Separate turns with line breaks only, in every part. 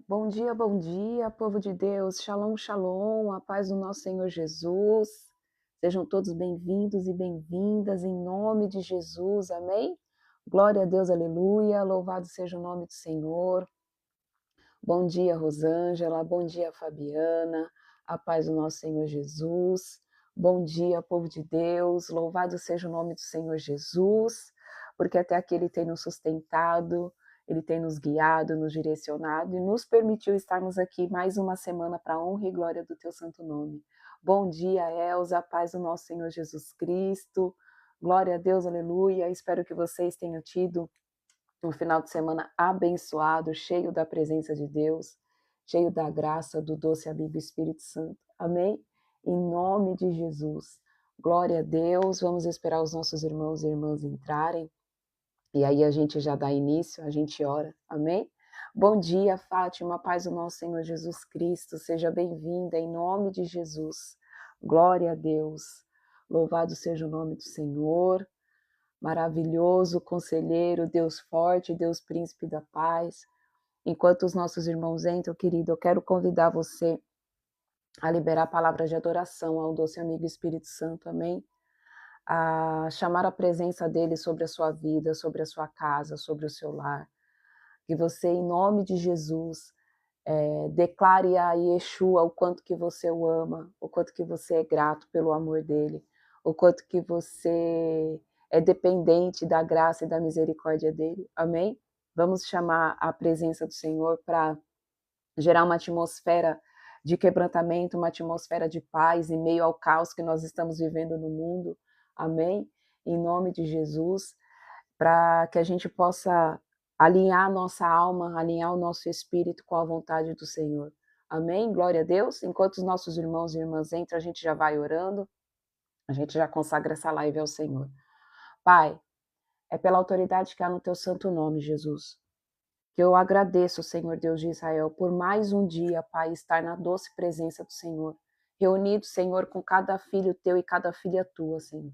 bom dia, povo de Deus. Shalom, shalom, a paz do nosso Senhor Jesus. Sejam todos bem-vindos e bem-vindas em nome de Jesus, amém? Glória a Deus, aleluia, louvado seja o nome do Senhor. Bom dia, Rosângela, bom dia, Fabiana, a paz do nosso Senhor Jesus. Bom dia, povo de Deus, louvado seja o nome do Senhor Jesus, porque até aqui Ele tem nos sustentado, Ele tem nos guiado, nos direcionado e nos permitiu estarmos aqui mais uma semana para a honra e glória do Teu santo nome. Bom dia, Elza, a paz do nosso Senhor Jesus Cristo. Glória a Deus, aleluia. Espero que vocês tenham tido um final de semana abençoado, cheio da presença de Deus, cheio da graça do doce amigo Espírito Santo. Amém? Em nome de Jesus. Glória a Deus. Vamos esperar os nossos irmãos e irmãs entrarem. E aí a gente já dá início, a gente ora. Amém? Bom dia, Fátima, a paz do nosso Senhor Jesus Cristo. Seja bem-vinda em nome de Jesus. Glória a Deus. Louvado seja o nome do Senhor. Maravilhoso conselheiro, Deus forte, Deus príncipe da paz. Enquanto os nossos irmãos entram, querido, eu quero convidar você a liberar palavras de adoração ao doce amigo Espírito Santo, amém? A chamar a presença dele sobre a sua vida, sobre a sua casa, sobre o seu lar. Que você, em nome de Jesus, declare a Yeshua o quanto que você o ama, o quanto que você é grato pelo amor dele, o quanto que você é dependente da graça e da misericórdia dele, amém? Vamos chamar a presença do Senhor para gerar uma atmosfera de quebrantamento, uma atmosfera de paz em meio ao caos que nós estamos vivendo no mundo, amém? Em nome de Jesus, para que a gente possa alinhar a nossa alma, alinhar o nosso espírito com a vontade do Senhor. Amém? Glória a Deus. Enquanto os nossos irmãos e irmãs entram, a gente já vai orando, a gente já consagra essa live ao Senhor. Pai, é pela autoridade que há no teu santo nome, Jesus, que eu agradeço, Senhor Deus de Israel, por mais um dia, Pai, estar na doce presença do Senhor, reunido, Senhor, com cada filho teu e cada filha tua, Senhor.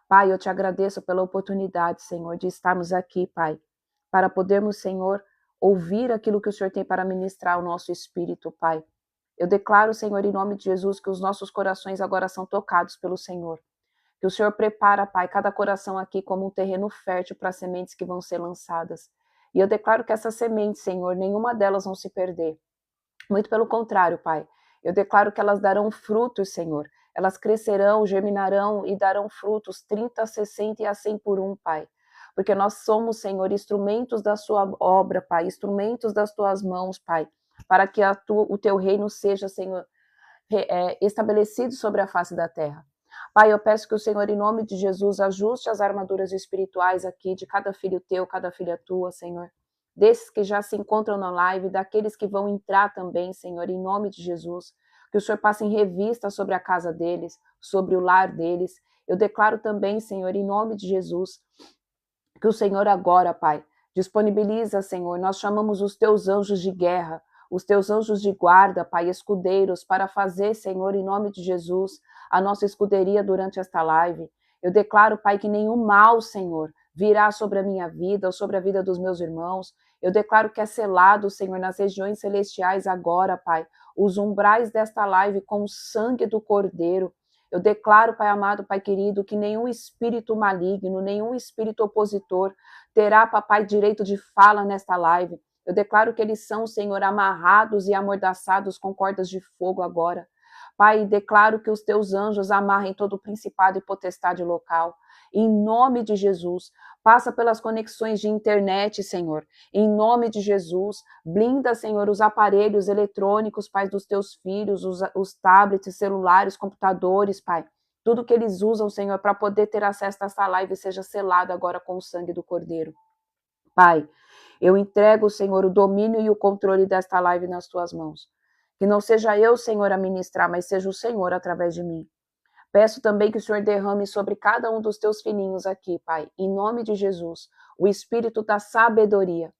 Pai, eu te agradeço pela oportunidade, Senhor, de estarmos aqui, Pai, para podermos, Senhor, ouvir aquilo que o Senhor tem para ministrar ao nosso espírito, Pai. Eu declaro, Senhor, em nome de Jesus, que os nossos corações agora são tocados pelo Senhor. Que o Senhor prepara, Pai, cada coração aqui como um terreno fértil para as sementes que vão ser lançadas. E eu declaro que essas sementes, Senhor, nenhuma delas vão se perder. Muito pelo contrário, Pai. Eu declaro que elas darão frutos, Senhor. Elas crescerão, germinarão e darão frutos 30, 60 e a 100 por um, Pai. Porque nós somos, Senhor, instrumentos da sua obra, Pai, instrumentos das tuas mãos, Pai, para que o teu reino seja, Senhor, estabelecido sobre a face da terra. Pai, eu peço que o Senhor, em nome de Jesus, ajuste as armaduras espirituais aqui de cada filho teu, cada filha tua, Senhor. Desses que já se encontram na live, daqueles que vão entrar também, Senhor, em nome de Jesus. Que o Senhor passe em revista sobre a casa deles, sobre o lar deles. Eu declaro também, Senhor, em nome de Jesus, que o Senhor agora, Pai, disponibiliza, Senhor, nós chamamos os teus anjos de guerra, os teus anjos de guarda, Pai, escudeiros, para fazer, Senhor, em nome de Jesus, a nossa escuderia durante esta live. Eu declaro, Pai, que nenhum mal, Senhor, virá sobre a minha vida ou sobre a vida dos meus irmãos. Eu declaro que é selado, Senhor, nas regiões celestiais agora, Pai, os umbrais desta live com o sangue do Cordeiro. Eu declaro, Pai amado, Pai querido, que nenhum espírito maligno, nenhum espírito opositor terá, papai, direito de fala nesta live. Eu declaro que eles são, Senhor, amarrados e amordaçados com cordas de fogo agora. Pai, declaro que os teus anjos amarrem todo o principado e potestade local. Em nome de Jesus, passa pelas conexões de internet, Senhor. Em nome de Jesus, blinda, Senhor, os aparelhos eletrônicos, Pai, dos teus filhos, os tablets, celulares, computadores, Pai. Tudo que eles usam, Senhor, para poder ter acesso a esta live seja selado agora com o sangue do Cordeiro. Pai, eu entrego, Senhor, o domínio e o controle desta live nas tuas mãos. Que não seja eu, Senhor, a ministrar, mas seja o Senhor através de mim. Peço também que o Senhor derrame sobre cada um dos teus filhinhos aqui, Pai, em nome de Jesus, o espírito da sabedoria.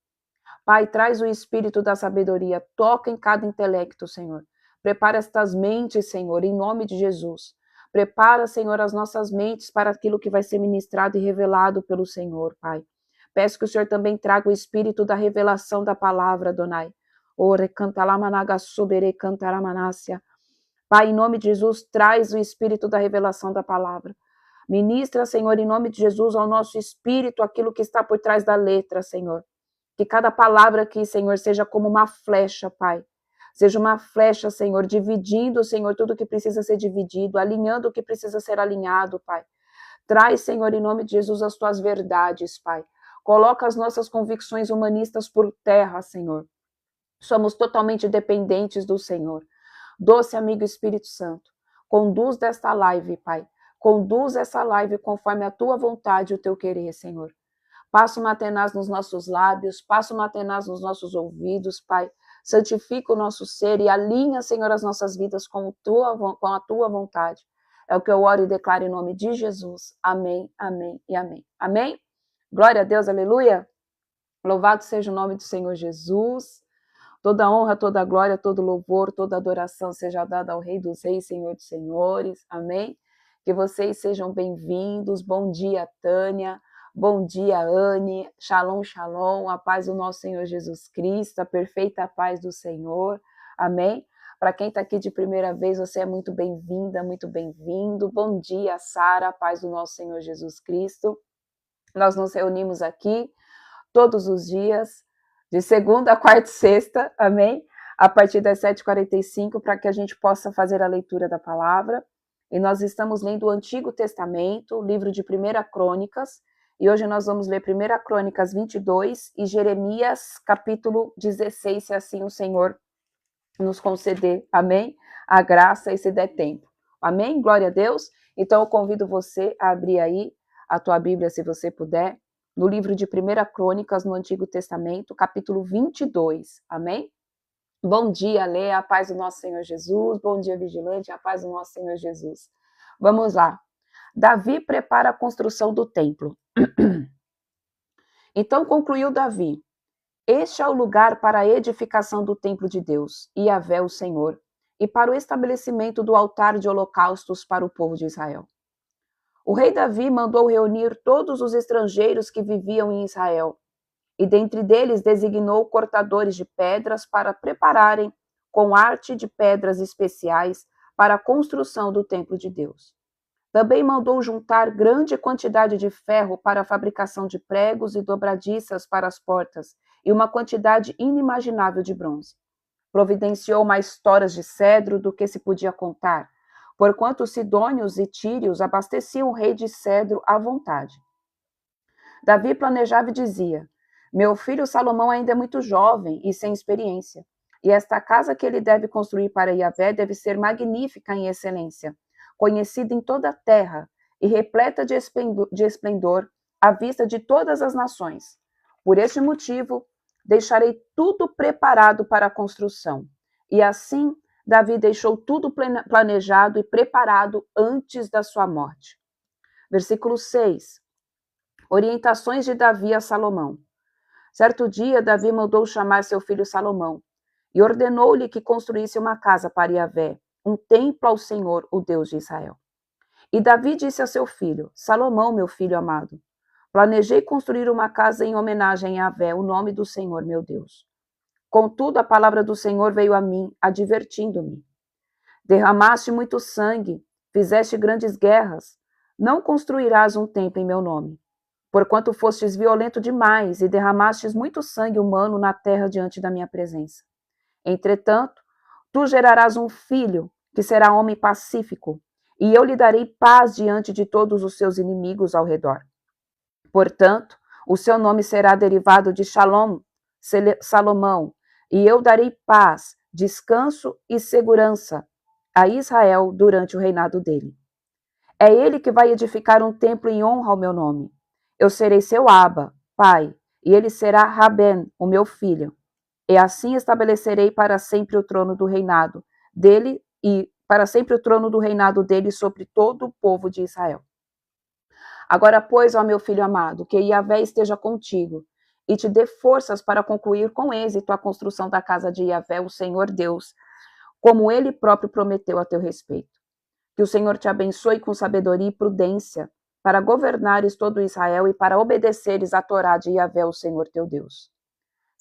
Pai, traz o espírito da sabedoria, toca em cada intelecto, Senhor. Prepara estas mentes, Senhor, em nome de Jesus. Prepara, Senhor, as nossas mentes para aquilo que vai ser ministrado e revelado pelo Senhor, Pai. Peço que o Senhor também traga o espírito da revelação da palavra, Adonai. Ore cantalamanaga sobere cantaramanácia. Pai, em nome de Jesus, traz o espírito da revelação da palavra. Ministra, Senhor, em nome de Jesus, ao nosso espírito aquilo que está por trás da letra, Senhor. Que cada palavra aqui, Senhor, seja como uma flecha, Pai. Seja uma flecha, Senhor, dividindo, Senhor, tudo que precisa ser dividido, alinhando o que precisa ser alinhado, Pai. Traz, Senhor, em nome de Jesus, as tuas verdades, Pai. Coloca as nossas convicções humanistas por terra, Senhor. Somos totalmente dependentes do Senhor. Doce amigo Espírito Santo, conduz desta live, Pai. Conduz essa live conforme a tua vontade e o teu querer, Senhor. Passa uma tenaz nos nossos lábios, passa uma tenaz nos nossos ouvidos, Pai. Santifica o nosso ser e alinha, Senhor, as nossas vidas com a tua vontade. É o que eu oro e declaro em nome de Jesus. Amém, amém e amém. Amém? Glória a Deus, aleluia. Louvado seja o nome do Senhor Jesus. Toda honra, toda glória, todo louvor, toda adoração seja dada ao Rei dos Reis, Senhor dos Senhores. Amém? Que vocês sejam bem-vindos. Bom dia, Tânia. Bom dia, Anne. Shalom, shalom. A paz do nosso Senhor Jesus Cristo, a perfeita paz do Senhor. Amém? Para quem está aqui de primeira vez, você é muito bem-vinda, muito bem-vindo. Bom dia, Sara, a paz do nosso Senhor Jesus Cristo. Nós nos reunimos aqui todos os dias, de segunda a quarta e sexta, amém? A partir das 7h45, para que a gente possa fazer a leitura da palavra. E nós estamos lendo o Antigo Testamento, o livro de 1 Crônicas, e hoje nós vamos ler 1 Crônicas 22 e Jeremias capítulo 16, se assim o Senhor nos conceder, amém? A graça e se der tempo, amém? Glória a Deus. Então eu convido você a abrir aí a tua Bíblia, se você puder, no livro de 1 Crônicas, no Antigo Testamento, capítulo 22, amém? Bom dia, Lê, a paz do nosso Senhor Jesus. Bom dia, Vigilante, a paz do nosso Senhor Jesus. Vamos lá. Davi prepara a construção do templo. Então concluiu Davi: este é o lugar para a edificação do templo de Deus, Yahvé o Senhor, e para o estabelecimento do altar de holocaustos para o povo de Israel. O rei Davi mandou reunir todos os estrangeiros que viviam em Israel, e dentre deles designou cortadores de pedras para prepararem, com arte de pedras especiais, para a construção do templo de Deus. Também mandou juntar grande quantidade de ferro para a fabricação de pregos e dobradiças para as portas, e uma quantidade inimaginável de bronze. Providenciou mais toras de cedro do que se podia contar, porquanto os sidônios e tírios abasteciam o rei de cedro à vontade. Davi planejava e dizia: meu filho Salomão ainda é muito jovem e sem experiência, e esta casa que ele deve construir para Yahvé deve ser magnífica em excelência, conhecida em toda a terra e repleta de esplendor à vista de todas as nações. Por este motivo, deixarei tudo preparado para a construção. E assim, Davi deixou tudo planejado e preparado antes da sua morte. Versículo 6. Orientações de Davi a Salomão. Certo dia, Davi mandou chamar seu filho Salomão e ordenou-lhe que construísse uma casa para Yahvé, um templo ao Senhor, o Deus de Israel. E Davi disse a seu filho: Salomão, meu filho amado, planejei construir uma casa em homenagem a Yahvé, o nome do Senhor, meu Deus. Contudo, a palavra do Senhor veio a mim, advertindo-me: derramaste muito sangue, fizeste grandes guerras, não construirás um templo em meu nome. Porquanto fostes violento demais e derramastes muito sangue humano na terra diante da minha presença. Entretanto, tu gerarás um filho, que será homem pacífico, e eu lhe darei paz diante de todos os seus inimigos ao redor. Portanto, o seu nome será derivado de Shalom, Salomão, e eu darei paz, descanso e segurança a Israel durante o reinado dele. É ele que vai edificar um templo em honra ao meu nome. Eu serei seu Abba, pai, e ele será Raben, o meu filho. E assim estabelecerei para sempre o trono do reinado dele e para sempre o trono do reinado dele sobre todo o povo de Israel. Agora, pois, ó meu filho amado, que Yahvé esteja contigo e te dê forças para concluir com êxito a construção da casa de Yahvé, o Senhor Deus, como ele próprio prometeu a teu respeito. Que o Senhor te abençoe com sabedoria e prudência, para governares todo Israel e para obedeceres a Torá de Yahvé, o Senhor teu Deus.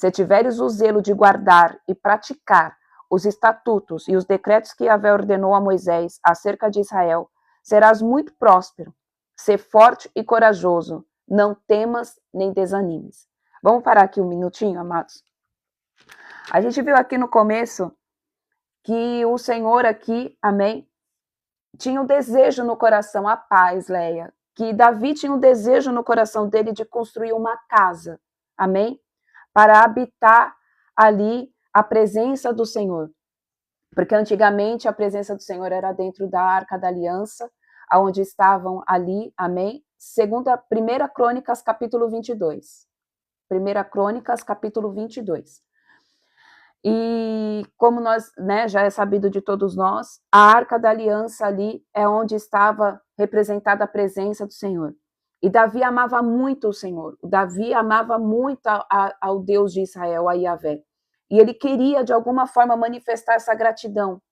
Se tiveres o zelo de guardar e praticar os estatutos e os decretos que Yahvé ordenou a Moisés acerca de Israel, serás muito próspero. Sê forte e corajoso, não temas nem desanimes. Vamos parar aqui um minutinho, amados? A gente viu aqui no começo que o Senhor aqui, amém, tinha um desejo no coração, a paz, Leia, que Davi tinha um desejo no coração dele de construir uma casa, amém, para habitar ali a presença do Senhor. Porque antigamente a presença do Senhor era dentro da Arca da Aliança, onde estavam ali, amém, Primeira Crônicas, capítulo 22. Primeira Crônicas, capítulo 22. E como nós, né, já é sabido de todos nós, a Arca da Aliança ali é onde estava representada a presença do Senhor. E Davi amava muito o Senhor. Davi amava muito ao Deus de Israel, a Yahvé. E ele queria, de alguma forma, manifestar essa gratidão,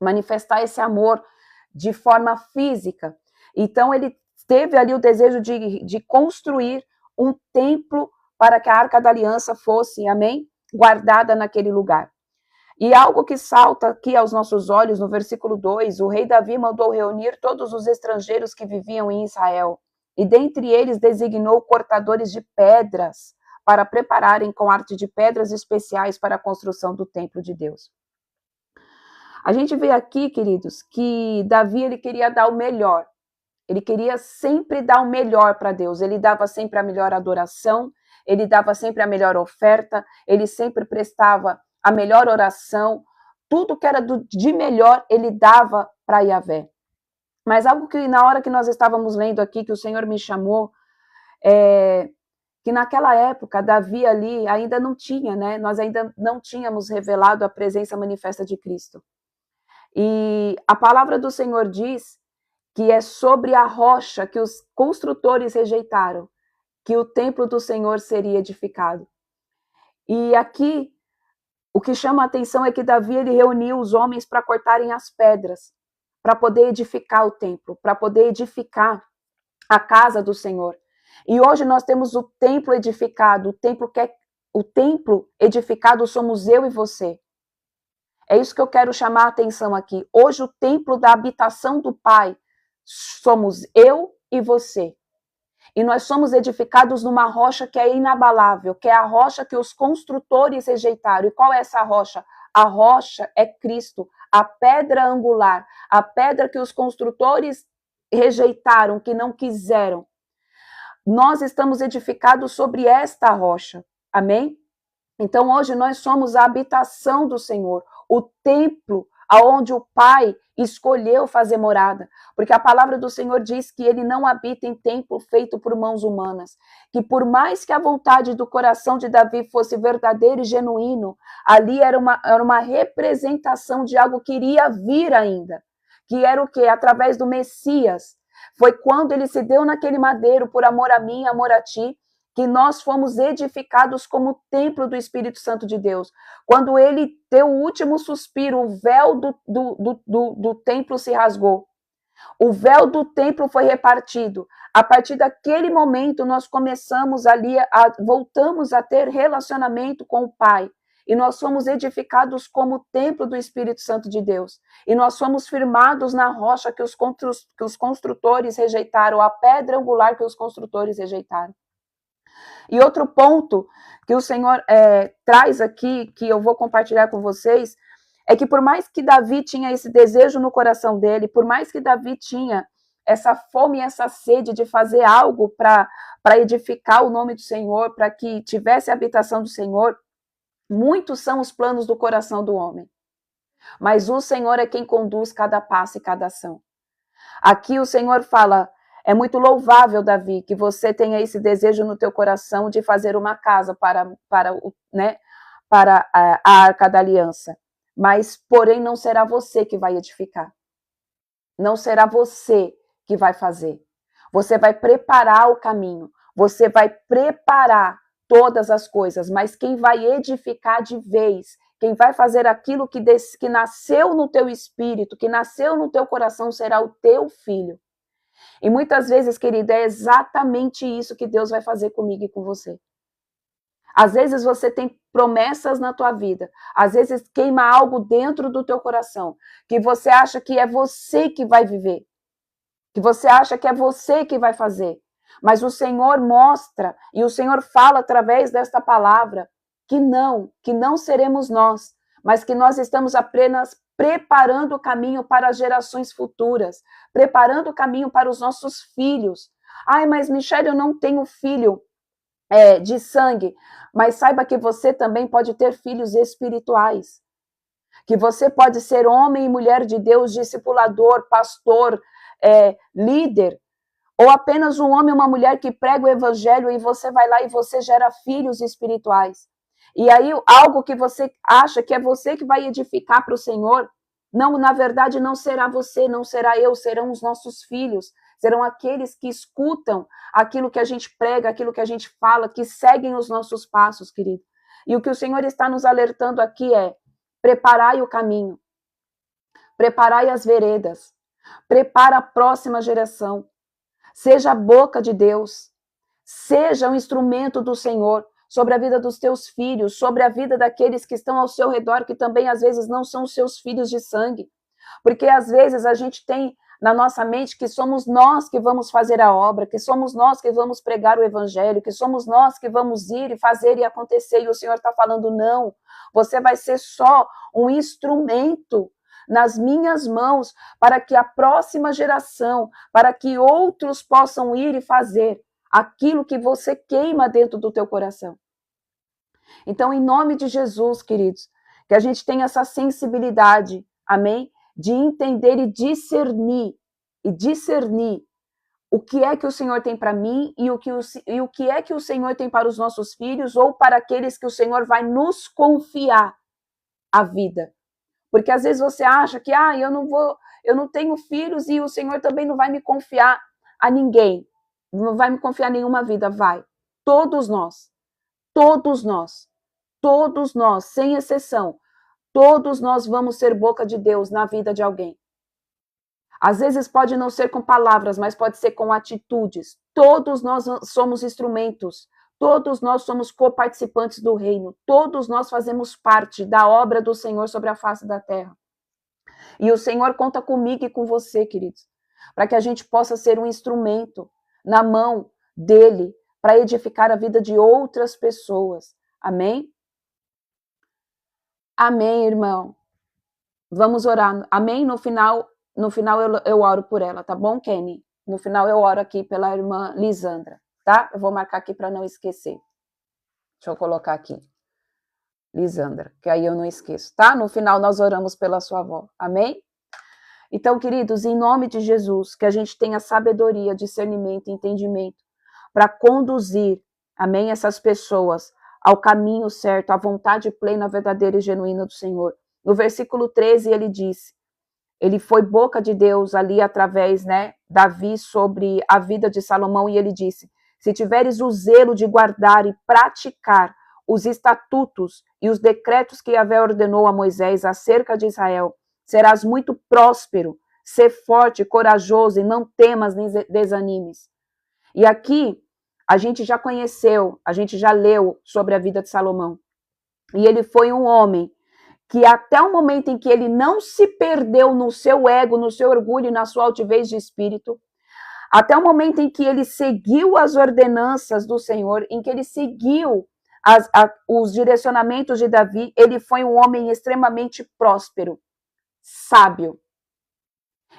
manifestar esse amor de forma física. Então, ele teve ali o desejo de construir um templo para que a Arca da Aliança fosse, amém, guardada naquele lugar. E algo que salta aqui aos nossos olhos, no versículo 2, o rei Davi mandou reunir todos os estrangeiros que viviam em Israel, e dentre eles designou cortadores de pedras para prepararem com arte de pedras especiais para a construção do templo de Deus. A gente vê aqui, queridos, que Davi ele queria dar o melhor. Ele queria sempre dar o melhor para Deus. Ele dava sempre a melhor adoração, ele dava sempre a melhor oferta, ele sempre prestava a melhor oração. Tudo que era de melhor, ele dava para Yahvé. Mas algo que na hora que nós estávamos lendo aqui, que o Senhor me chamou, que naquela época, Davi ali ainda não tinha, né? Nós ainda não tínhamos revelado a presença manifesta de Cristo. E a palavra do Senhor diz que é sobre a rocha que os construtores rejeitaram, que o templo do Senhor seria edificado. E aqui, o que chama a atenção é que Davi ele reuniu os homens para cortarem as pedras, para poder edificar o templo, para poder edificar a casa do Senhor. E hoje nós temos o templo edificado, o templo edificado somos eu e você. É isso que eu quero chamar a atenção aqui. Hoje o templo da habitação do Pai somos eu e você. E nós somos edificados numa rocha que é inabalável, que é a rocha que os construtores rejeitaram. E qual é essa rocha? A rocha é Cristo, a pedra angular, a pedra que os construtores rejeitaram, que não quiseram. Nós estamos edificados sobre esta rocha. Amém? Então hoje nós somos a habitação do Senhor, o templo aonde o Pai escolheu fazer morada, porque a palavra do Senhor diz que ele não habita em templo feito por mãos humanas, que por mais que a vontade do coração de Davi fosse verdadeiro e genuíno, ali era uma representação de algo que iria vir ainda, que era o quê? Através do Messias. Foi quando ele se deu naquele madeiro por amor a mim, amor a ti, que nós fomos edificados como templo do Espírito Santo de Deus. Quando ele deu o último suspiro, o véu do templo se rasgou. O véu do templo foi repartido. A partir daquele momento, nós começamos ali, voltamos a ter relacionamento com o Pai. E nós fomos edificados como templo do Espírito Santo de Deus. E nós fomos firmados na rocha que os construtores rejeitaram, a pedra angular que os construtores rejeitaram. E outro ponto que o Senhor traz aqui, que eu vou compartilhar com vocês, é que por mais que Davi tinha esse desejo no coração dele, por mais que Davi tinha essa fome e essa sede de fazer algo para edificar o nome do Senhor, para que tivesse a habitação do Senhor, muitos são os planos do coração do homem. Mas o Senhor é quem conduz cada passo e cada ação. Aqui o Senhor fala: é muito louvável, Davi, que você tenha esse desejo no teu coração de fazer uma casa para a Arca da Aliança. Mas, porém, não será você que vai edificar. Não será você que vai fazer. Você vai preparar o caminho. Você vai preparar todas as coisas. Mas quem vai edificar de vez, quem vai fazer aquilo que nasceu no teu espírito, que nasceu no teu coração, será o teu filho. E muitas vezes, querida, é exatamente isso que Deus vai fazer comigo e com você. Às vezes você tem promessas na tua vida, às vezes queima algo dentro do teu coração, que você acha que é você que vai viver, que você acha que é você que vai fazer. Mas o Senhor mostra e o Senhor fala através desta palavra que não seremos nós, mas que nós estamos apenas preparando o caminho para as gerações futuras, preparando o caminho para os nossos filhos. Ai, mas Michele, eu não tenho filho de sangue, mas saiba que você também pode ter filhos espirituais, que você pode ser homem e mulher de Deus, discipulador, pastor, líder, ou apenas um homem e uma mulher que prega o evangelho e você vai lá e você gera filhos espirituais. E aí algo que você acha que é você que vai edificar para o Senhor, não, na verdade não será você, não será eu, serão os nossos filhos, serão aqueles que escutam aquilo que a gente prega, aquilo que a gente fala, que seguem os nossos passos, querido. E o que o Senhor está nos alertando aqui é: preparai o caminho, preparai as veredas, prepara a próxima geração. Seja a boca de Deus, seja um instrumento do Senhor sobre a vida dos teus filhos, sobre a vida daqueles que estão ao seu redor, que também às vezes não são os seus filhos de sangue. Porque às vezes a gente tem na nossa mente que somos nós que vamos fazer a obra, que somos nós que vamos pregar o evangelho, que somos nós que vamos ir e fazer e acontecer. E o Senhor está falando, não, você vai ser só um instrumento nas minhas mãos, para que a próxima geração, para que outros possam ir e fazer aquilo que você queima dentro do teu coração. Então, em nome de Jesus, queridos, que a gente tenha essa sensibilidade, amém? De entender e discernir o que é que o Senhor tem para mim e o que é que o Senhor tem para os nossos filhos ou para aqueles que o Senhor vai nos confiar a vida. Porque às vezes você acha que eu não tenho filhos e o Senhor também não vai me confiar a ninguém. Não vai me confiar nenhuma vida, vai. Todos nós, sem exceção, todos nós vamos ser boca de Deus na vida de alguém. Às vezes pode não ser com palavras, mas pode ser com atitudes. Todos nós somos instrumentos. Todos nós somos coparticipantes do reino. Todos nós fazemos parte da obra do Senhor sobre a face da terra. E o Senhor conta comigo e com você, queridos, para que a gente possa ser um instrumento na mão dele para edificar a vida de outras pessoas. Amém? Amém, irmão. Vamos orar. Amém? No final eu oro por ela, tá bom, Kenny? No final eu oro aqui pela irmã Lisandra. Tá? Eu vou marcar aqui para não esquecer. Deixa eu colocar aqui. Lisandra, que aí eu não esqueço, tá? No final nós oramos pela sua avó. Amém? Então, queridos, em nome de Jesus, que a gente tenha sabedoria, discernimento, entendimento para conduzir, amém, essas pessoas ao caminho certo, à vontade plena, verdadeira e genuína do Senhor. No versículo 13 ele disse, ele foi boca de Deus ali através, Davi sobre a vida de Salomão e ele disse, se tiveres o zelo de guardar e praticar os estatutos e os decretos que Yahvé ordenou a Moisés acerca de Israel, serás muito próspero, ser forte, corajoso e não temas nem desanimes. E aqui a gente já conheceu, a gente já leu sobre a vida de Salomão. E ele foi um homem que até o momento em que ele não se perdeu no seu ego, no seu orgulho e na sua altivez de espírito, até o momento em que ele seguiu as ordenanças do Senhor, em que ele seguiu os direcionamentos de Davi, ele foi um homem extremamente próspero, sábio.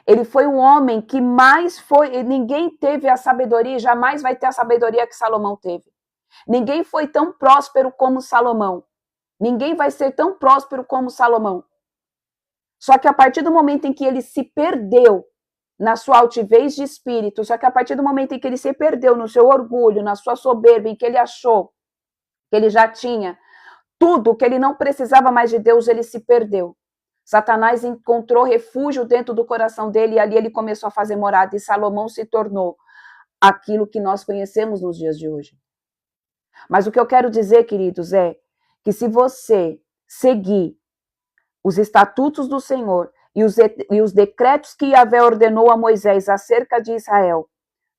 Ele foi um homem que mais foi, ninguém teve a sabedoria, jamais vai ter a sabedoria que Salomão teve. Ninguém foi tão próspero como Salomão. Ninguém vai ser tão próspero como Salomão. Só que a partir do momento em que ele se perdeu na sua altivez de espírito, só que a partir do momento em que ele se perdeu no seu orgulho, na sua soberba, em que ele achou que ele já tinha tudo, que ele não precisava mais de Deus, ele se perdeu. Satanás encontrou refúgio dentro do coração dele e ali ele começou a fazer morada e Salomão se tornou aquilo que nós conhecemos nos dias de hoje. Mas o que eu quero dizer, queridos, é que se você seguir os estatutos do Senhor e os decretos que Yahvé ordenou a Moisés acerca de Israel,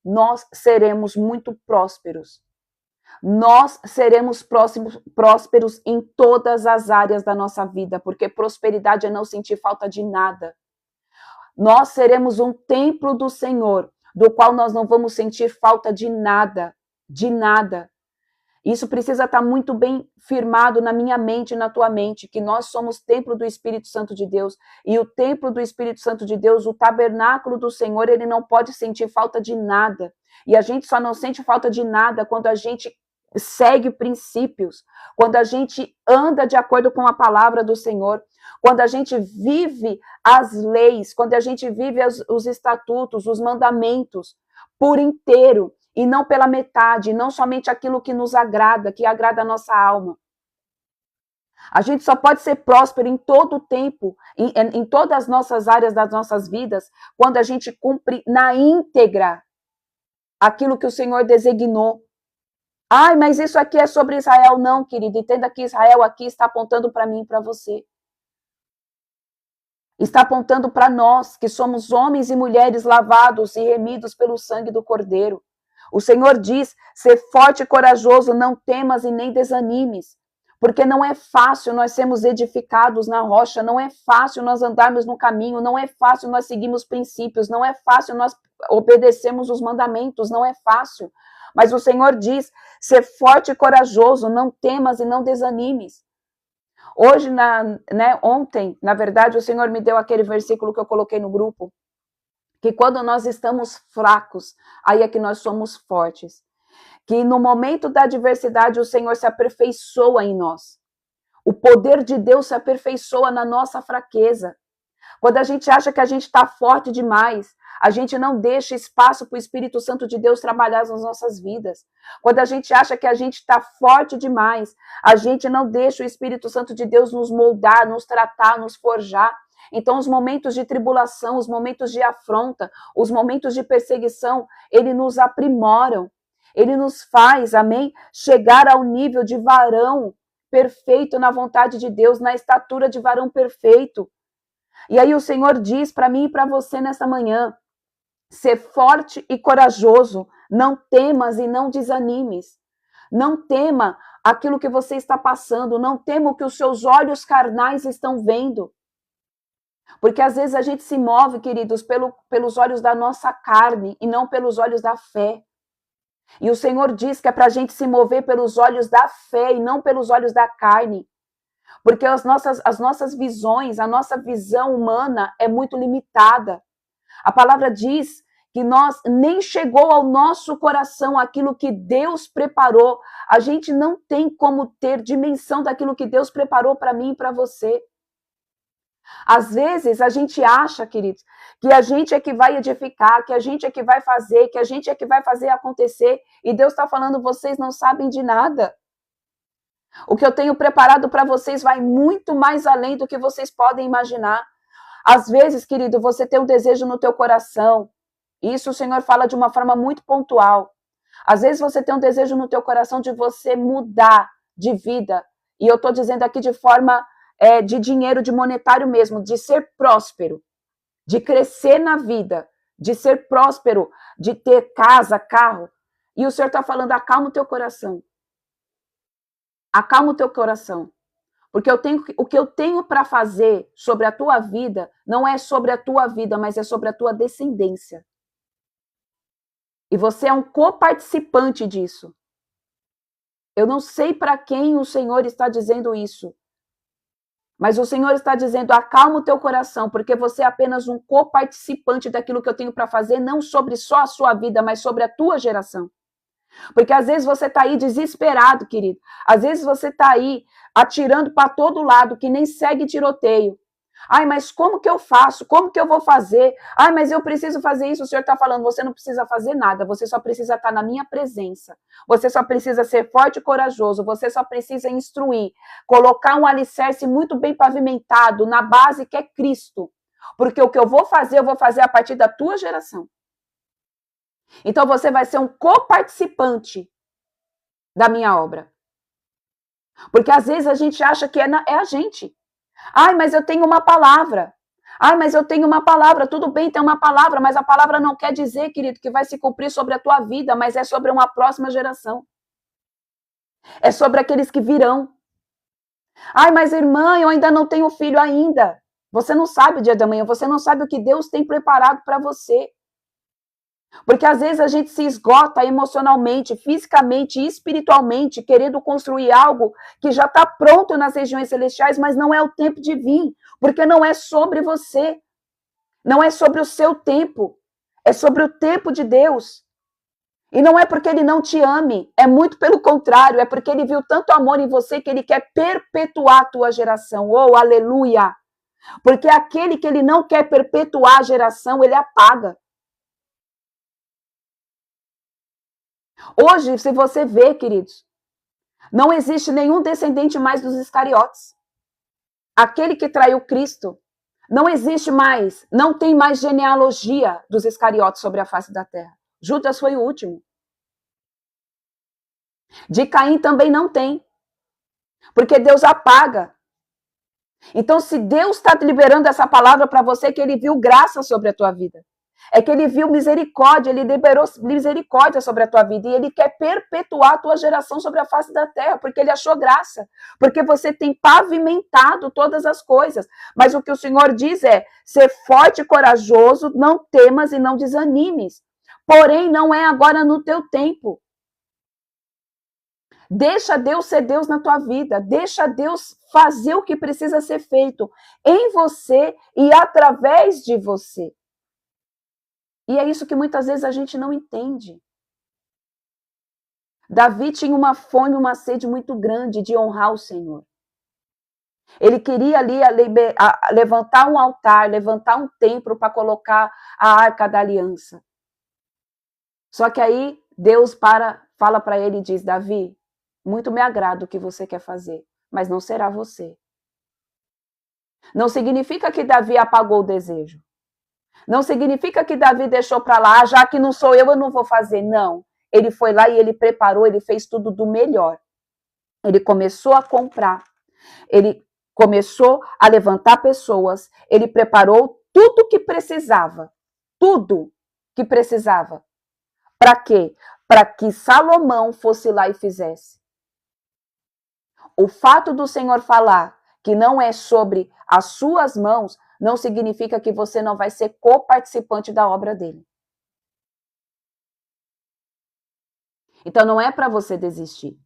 nós seremos muito prósperos. nós seremos prósperos em todas as áreas da nossa vida, porque prosperidade é não sentir falta de nada. Nós seremos um templo do Senhor, do qual nós não vamos sentir falta de nada, de nada. Isso precisa estar muito bem firmado na minha mente e na tua mente, que nós somos templo do Espírito Santo de Deus, e o templo do Espírito Santo de Deus, o tabernáculo do Senhor, ele não pode sentir falta de nada. E a gente só não sente falta de nada quando a gente segue princípios, quando a gente anda de acordo com a palavra do Senhor, quando a gente vive as leis, quando a gente vive os estatutos, os mandamentos por inteiro, e não pela metade, não somente aquilo que nos agrada, que agrada a nossa alma. A gente só pode ser próspero em todo o tempo, em todas as nossas áreas das nossas vidas, quando a gente cumpre na íntegra aquilo que o Senhor designou. Ai, mas isso aqui é sobre Israel. Não, querido, entenda que Israel aqui está apontando para mim e para você. Está apontando para nós, que somos homens e mulheres lavados e remidos pelo sangue do Cordeiro. O Senhor diz, ser forte e corajoso, não temas e nem desanimes, porque não é fácil nós sermos edificados na rocha, não é fácil nós andarmos no caminho, não é fácil nós seguirmos princípios, não é fácil nós obedecermos os mandamentos, não é fácil. Mas o Senhor diz, ser forte e corajoso, não temas e não desanimes. Hoje, ontem, na verdade, o Senhor me deu aquele versículo que eu coloquei no grupo, que quando nós estamos fracos, aí é que nós somos fortes. Que no momento da adversidade, o Senhor se aperfeiçoa em nós. O poder de Deus se aperfeiçoa na nossa fraqueza. Quando a gente acha que a gente está forte demais, a gente não deixa espaço para o Espírito Santo de Deus trabalhar nas nossas vidas. Quando a gente acha que a gente está forte demais, a gente não deixa o Espírito Santo de Deus nos moldar, nos tratar, nos forjar. Então, os momentos de tribulação, os momentos de afronta, os momentos de perseguição, ele nos aprimoram. Ele nos faz, amém, chegar ao nível de varão perfeito na vontade de Deus, na estatura de varão perfeito. E aí o Senhor diz para mim e para você nessa manhã, ser forte e corajoso, não temas e não desanimes. Não tema aquilo que você está passando, não tema o que os seus olhos carnais estão vendo. Porque às vezes a gente se move, queridos, pelos olhos da nossa carne e não pelos olhos da fé. E o Senhor diz que é para a gente se mover pelos olhos da fé e não pelos olhos da carne. Porque as nossas visões, a nossa visão humana é muito limitada. A palavra diz que nem chegou ao nosso coração aquilo que Deus preparou. A gente não tem como ter dimensão daquilo que Deus preparou para mim e para você. Às vezes a gente acha, queridos, que a gente é que vai edificar, que a gente é que vai fazer, que a gente é que vai fazer acontecer, e Deus está falando, vocês não sabem de nada. O que eu tenho preparado para vocês vai muito mais além do que vocês podem imaginar. Às vezes, querido, você tem um desejo no teu coração, isso o Senhor fala de uma forma muito pontual. Às vezes você tem um desejo no teu coração de você mudar de vida, e eu estou dizendo aqui de forma de dinheiro, de monetário mesmo, de ser próspero, de crescer na vida, de ser próspero, de ter casa, carro. E o Senhor está falando, acalma o teu coração. Acalma o teu coração. Porque o que eu tenho para fazer sobre a tua vida, não é sobre a tua vida, mas é sobre a tua descendência. E você é um coparticipante disso. Eu não sei para quem o Senhor está dizendo isso. Mas o Senhor está dizendo, acalma o teu coração, porque você é apenas um coparticipante daquilo que eu tenho para fazer, não sobre só a sua vida, mas sobre a tua geração. Porque às vezes você está aí desesperado, querido. Às vezes você está aí atirando para todo lado, que nem segue tiroteio. Ai, mas como que eu faço? Como que eu vou fazer? Ai, mas eu preciso fazer isso. O Senhor está falando, você não precisa fazer nada. Você só precisa estar na minha presença. Você só precisa ser forte e corajoso. Você só precisa instruir. Colocar um alicerce muito bem pavimentado na base que é Cristo. Porque o que eu vou fazer a partir da tua geração. Então você vai ser um coparticipante da minha obra. Porque às vezes a gente acha que é a gente. Ai, mas eu tenho uma palavra. Ai, mas eu tenho uma palavra. Tudo bem ter uma palavra, mas a palavra não quer dizer, querido, que vai se cumprir sobre a tua vida, mas é sobre uma próxima geração. É sobre aqueles que virão. Ai, mas irmã, eu ainda não tenho filho ainda. Você não sabe o dia de amanhã, você não sabe o que Deus tem preparado para você. Porque às vezes a gente se esgota emocionalmente, fisicamente e espiritualmente, querendo construir algo que já está pronto nas regiões celestiais, mas não é o tempo de vir, porque não é sobre você, não é sobre o seu tempo, é sobre o tempo de Deus. E não é porque ele não te ame, é muito pelo contrário, é porque ele viu tanto amor em você que ele quer perpetuar a tua geração. Oh, aleluia! Porque aquele que ele não quer perpetuar a geração, ele apaga. Hoje, se você vê, queridos, não existe nenhum descendente mais dos Iscariotes. Aquele que traiu Cristo, não existe mais, não tem mais genealogia dos Iscariotes sobre a face da terra. Judas foi o último. De Caim também não tem, porque Deus apaga. Então, se Deus está liberando essa palavra para você, que ele viu graça sobre a tua vida. É que ele viu misericórdia, ele liberou misericórdia sobre a tua vida e ele quer perpetuar a tua geração sobre a face da terra, porque ele achou graça, porque você tem pavimentado todas as coisas. Mas o que o Senhor diz é: ser forte e corajoso, não temas e não desanimes. Porém, não é agora no teu tempo. Deixa Deus ser Deus na tua vida, deixa Deus fazer o que precisa ser feito em você e através de você. E é isso que muitas vezes a gente não entende. Davi tinha uma fome, uma sede muito grande de honrar o Senhor. Ele queria ali levantar um altar, levantar um templo para colocar a Arca da Aliança. Só que aí Deus fala para ele e diz: Davi, muito me agrada o que você quer fazer, mas não será você. Não significa que Davi apagou o desejo. Não significa que Davi deixou para lá, já que não sou eu não vou fazer. Não. Ele foi lá e ele preparou, ele fez tudo do melhor. Ele começou a comprar, ele começou a levantar pessoas, ele preparou tudo que precisava. Tudo que precisava. Para quê? Para que Salomão fosse lá e fizesse. O fato do Senhor falar que não é sobre as suas mãos, não significa que você não vai ser coparticipante da obra dele. Então não é para você desistir.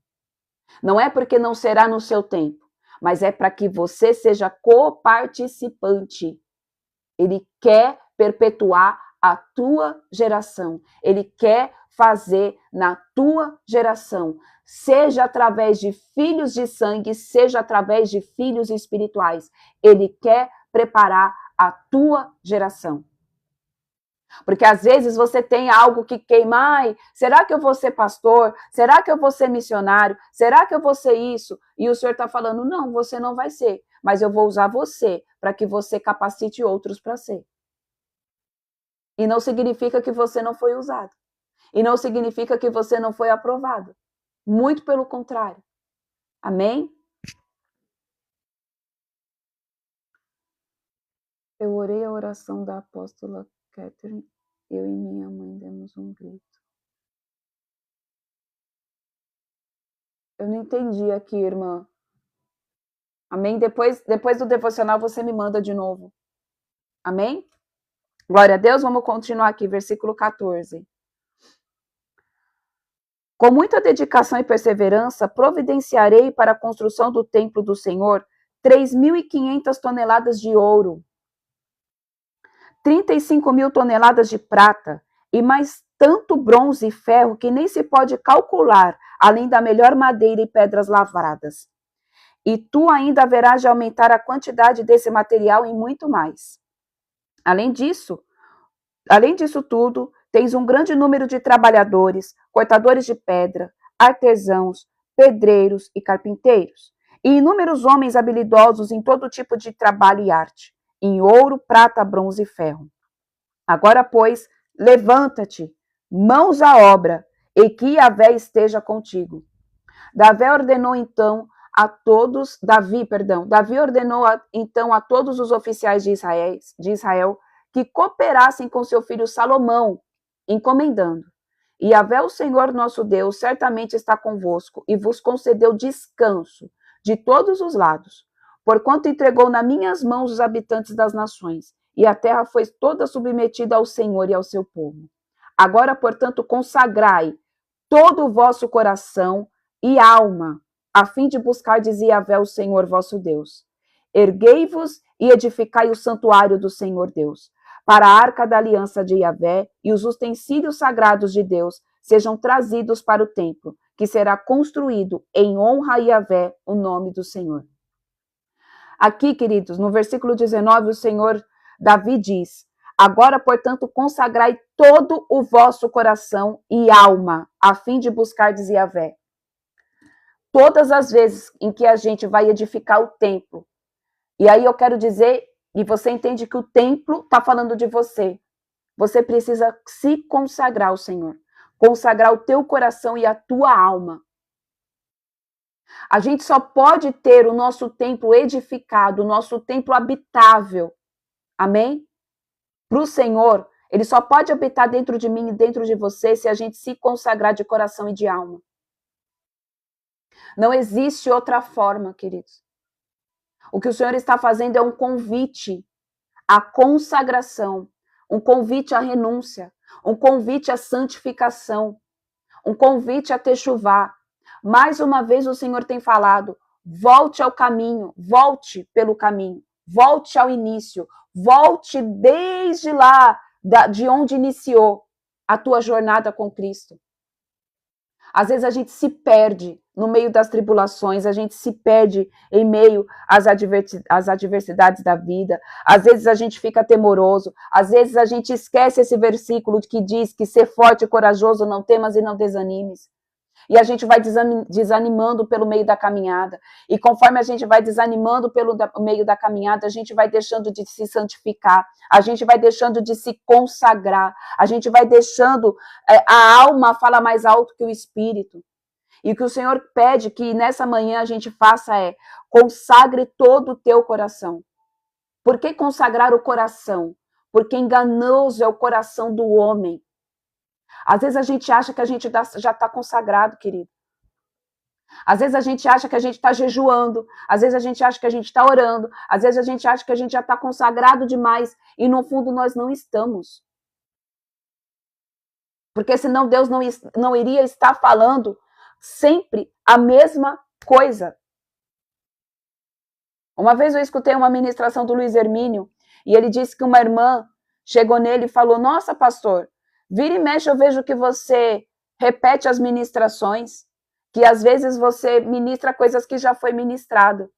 Não é porque não será no seu tempo, mas é para que você seja coparticipante. Ele quer perpetuar a tua geração. Ele quer fazer na tua geração, seja através de filhos de sangue, seja através de filhos espirituais. Ele quer preparar a tua geração. Porque às vezes você tem algo que queima. Ai, será que eu vou ser pastor? Será que eu vou ser missionário? Será que eu vou ser isso? E o Senhor está falando: não, você não vai ser. Mas eu vou usar você para que você capacite outros para ser. E não significa que você não foi usado. E não significa que você não foi aprovado. Muito pelo contrário. Amém? Eu orei a oração da apóstola Catherine. Eu e minha mãe demos um grito. Eu não entendi aqui, irmã. Amém? Depois do devocional você me manda de novo. Amém? Glória a Deus. Vamos continuar aqui, versículo 14. Com muita dedicação e perseverança, providenciarei para a construção do templo do Senhor 3.500 toneladas de ouro, 35.000 toneladas de prata e mais tanto bronze e ferro que nem se pode calcular, além da melhor madeira e pedras lavradas. E tu ainda haverás de aumentar a quantidade desse material e muito mais. Além disso tudo, tens um grande número de trabalhadores, cortadores de pedra, artesãos, pedreiros e carpinteiros, e inúmeros homens habilidosos em todo tipo de trabalho e arte, em ouro, prata, bronze e ferro. Agora, pois, levanta-te, mãos à obra, e que Yahvé esteja contigo. Davi ordenou então a todos os oficiais de Israel que cooperassem com seu filho Salomão, encomendando: E Yahvé, o Senhor nosso Deus, certamente está convosco e vos concedeu descanso de todos os lados, porquanto entregou nas minhas mãos os habitantes das nações, e a terra foi toda submetida ao Senhor e ao seu povo. Agora, portanto, consagrai todo o vosso coração e alma, a fim de buscardes Yahvé, o Senhor vosso Deus. Erguei-vos e edificai o santuário do Senhor Deus, para a arca da aliança de Yahvé, e os utensílios sagrados de Deus sejam trazidos para o templo, que será construído em honra a Yahvé, o nome do Senhor. Aqui, queridos, no versículo 19, o Senhor Davi diz: agora, portanto, consagrai todo o vosso coração e alma, a fim de buscardes Yahvé. Todas as vezes em que a gente vai edificar o templo, e aí eu quero dizer, e você entende que o templo está falando de você, você precisa se consagrar ao Senhor, consagrar o teu coração e a tua alma. A gente só pode ter o nosso templo edificado, o nosso templo habitável, amém? Para o Senhor, Ele só pode habitar dentro de mim e dentro de você se a gente se consagrar de coração e de alma. Não existe outra forma, queridos. O que o Senhor está fazendo é um convite à consagração, um convite à renúncia, um convite à santificação, um convite a techuvá. Mais uma vez o Senhor tem falado: volte ao caminho, volte pelo caminho, volte ao início, volte desde lá, de onde iniciou a tua jornada com Cristo. Às vezes a gente se perde no meio das tribulações, a gente se perde em meio às adversidades da vida, às vezes a gente fica temoroso, às vezes a gente esquece esse versículo que diz que ser forte e corajoso, não temas e não desanimes. E a gente vai desanimando pelo meio da caminhada. E conforme a gente vai desanimando pelo meio da caminhada, a gente vai deixando de se santificar, a gente vai deixando de se consagrar, a gente vai deixando a alma falar mais alto que o espírito. E o que o Senhor pede que nessa manhã a gente faça é: consagre todo o teu coração. Por que consagrar o coração? Porque enganoso é o coração do homem. Às vezes a gente acha que a gente já está consagrado, querido. Às vezes a gente acha que a gente está jejuando. Às vezes a gente acha que a gente está orando. Às vezes a gente acha que a gente já está consagrado demais. E no fundo nós não estamos. Porque senão Deus não iria estar falando sempre a mesma coisa. Uma vez eu escutei uma ministração do Luiz Hermínio. E ele disse que uma irmã chegou nele e falou: nossa, pastor, vira e mexe, eu vejo que você repete as ministrações, que às vezes você ministra coisas que já foi ministrado.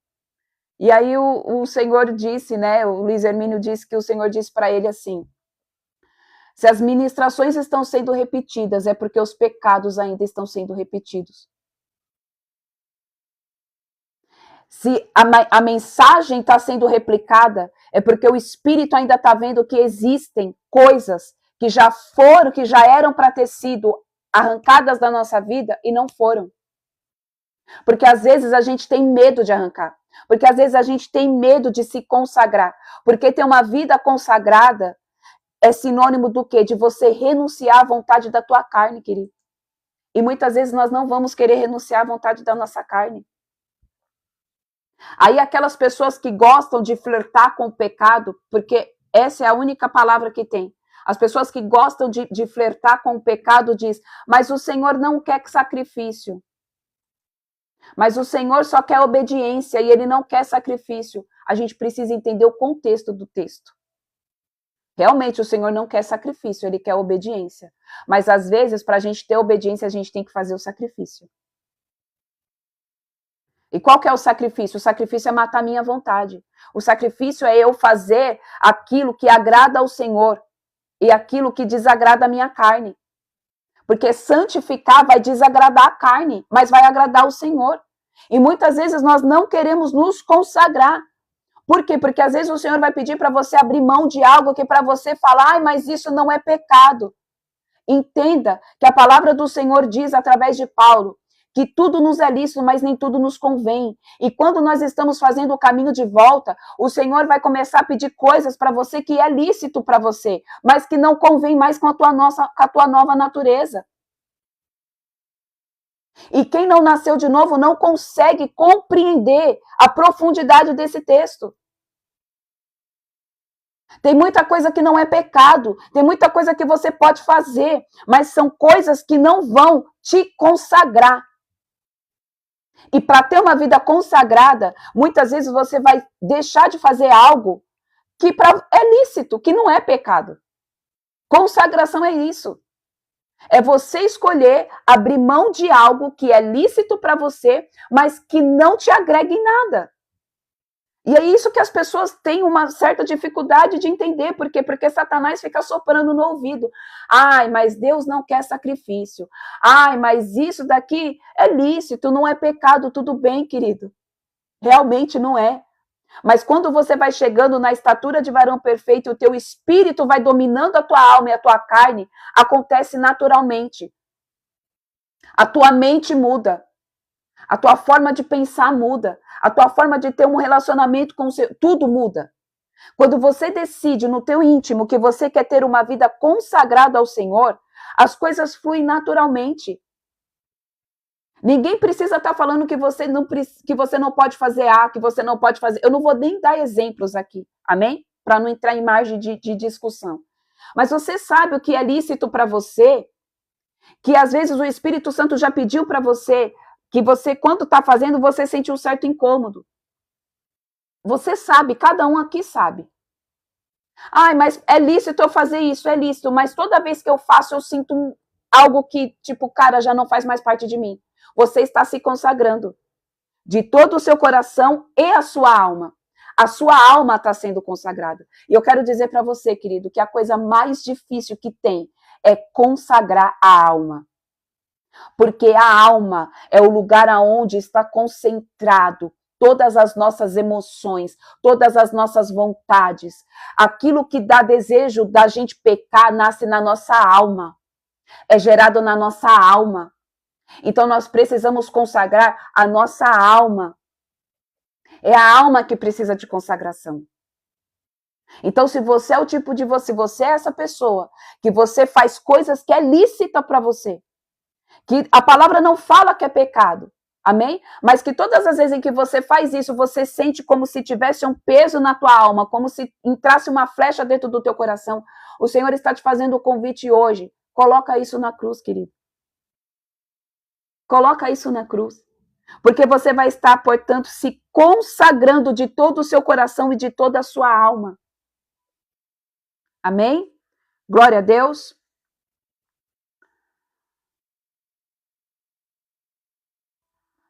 E aí o Senhor disse, né, o Luiz Hermínio disse que o Senhor disse para ele assim: se as ministrações estão sendo repetidas, é porque os pecados ainda estão sendo repetidos. Se a mensagem está sendo replicada, é porque o Espírito ainda está vendo que existem coisas que já eram para ter sido arrancadas da nossa vida e não foram. Porque às vezes a gente tem medo de arrancar. Porque às vezes a gente tem medo de se consagrar. Porque ter uma vida consagrada é sinônimo do quê? De você renunciar à vontade da tua carne, querido. E muitas vezes nós não vamos querer renunciar à vontade da nossa carne. Aí aquelas pessoas que gostam de flertar com o pecado, porque essa é a única palavra que tem. As pessoas que gostam de flertar com o pecado diz: mas o Senhor não quer sacrifício. Mas o Senhor só quer obediência e Ele não quer sacrifício. A gente precisa entender o contexto do texto. Realmente o Senhor não quer sacrifício, Ele quer obediência. Mas às vezes, para a gente ter obediência, a gente tem que fazer o sacrifício. E qual que é o sacrifício? O sacrifício é matar a minha vontade. O sacrifício é eu fazer aquilo que agrada ao Senhor e aquilo que desagrada a minha carne. Porque santificar vai desagradar a carne, mas vai agradar o Senhor. E muitas vezes nós não queremos nos consagrar. Por quê? Porque às vezes o Senhor vai pedir para você abrir mão de algo que para você falar: mas isso não é pecado. Entenda que a palavra do Senhor diz através de Paulo que tudo nos é lícito, mas nem tudo nos convém. E quando nós estamos fazendo o caminho de volta, o Senhor vai começar a pedir coisas para você que é lícito para você, mas que não convém mais com a tua nova natureza. E quem não nasceu de novo não consegue compreender a profundidade desse texto. Tem muita coisa que não é pecado, tem muita coisa que você pode fazer, mas são coisas que não vão te consagrar. E para ter uma vida consagrada, muitas vezes você vai deixar de fazer algo que é lícito, que não é pecado. Consagração é isso. É você escolher abrir mão de algo que é lícito para você, mas que não te agrega em nada. E é isso que as pessoas têm uma certa dificuldade de entender. Por quê? Porque Satanás fica soprando no ouvido. Ai, mas Deus não quer sacrifício. Ai, mas isso daqui é lícito, não é pecado. Tudo bem, querido. Realmente não é. Mas quando você vai chegando na estatura de varão perfeito, o teu espírito vai dominando a tua alma e a tua carne, acontece naturalmente. A tua mente muda. A tua forma de pensar muda. A tua forma de ter um relacionamento com o seu... Tudo muda. Quando você decide no teu íntimo que você quer ter uma vida consagrada ao Senhor, as coisas fluem naturalmente. Ninguém precisa estar falando que você não pode fazer A, que você não pode fazer... Eu não vou nem dar exemplos aqui, amém? Para não entrar em margem de discussão. Mas você sabe o que é lícito para você, que às vezes o Espírito Santo já pediu para você, que você, quando está fazendo, você sente um certo incômodo. Você sabe, cada um aqui sabe. Ai, mas é lícito eu fazer isso, é lícito, mas toda vez que eu faço, eu sinto algo que, tipo, cara, já não faz mais parte de mim. Você está se consagrando de todo o seu coração e a sua alma. A sua alma está sendo consagrada. E eu quero dizer para você, querido, que a coisa mais difícil que tem é consagrar a alma. Porque a alma é o lugar aonde está concentrado todas as nossas emoções, todas as nossas vontades. Aquilo que dá desejo da gente pecar nasce na nossa alma. É gerado na nossa alma. Então nós precisamos consagrar a nossa alma. É a alma que precisa de consagração. Então, se você é o tipo de você, você é essa pessoa que você faz coisas que é lícita para você, que a palavra não fala que é pecado, amém? Mas que todas as vezes em que você faz isso, você sente como se tivesse um peso na tua alma, como se entrasse uma flecha dentro do teu coração. O Senhor está te fazendo o convite hoje. Coloca isso na cruz, querido. Coloca isso na cruz. Porque você vai estar, portanto, se consagrando de todo o seu coração e de toda a sua alma. Amém? Glória a Deus.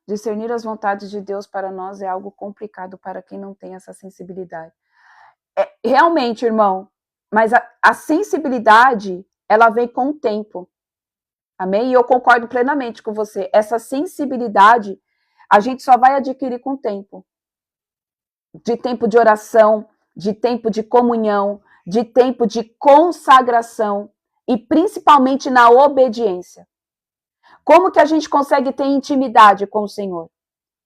Discernir as vontades de Deus para nós é algo complicado para quem não tem essa sensibilidade. Realmente, irmão, mas a sensibilidade, ela vem com o tempo. Amém? E eu concordo plenamente com você. Essa sensibilidade, a gente só vai adquirir com o tempo. De tempo de oração, de tempo de comunhão, de tempo de consagração e principalmente na obediência. Como que a gente consegue ter intimidade com o Senhor?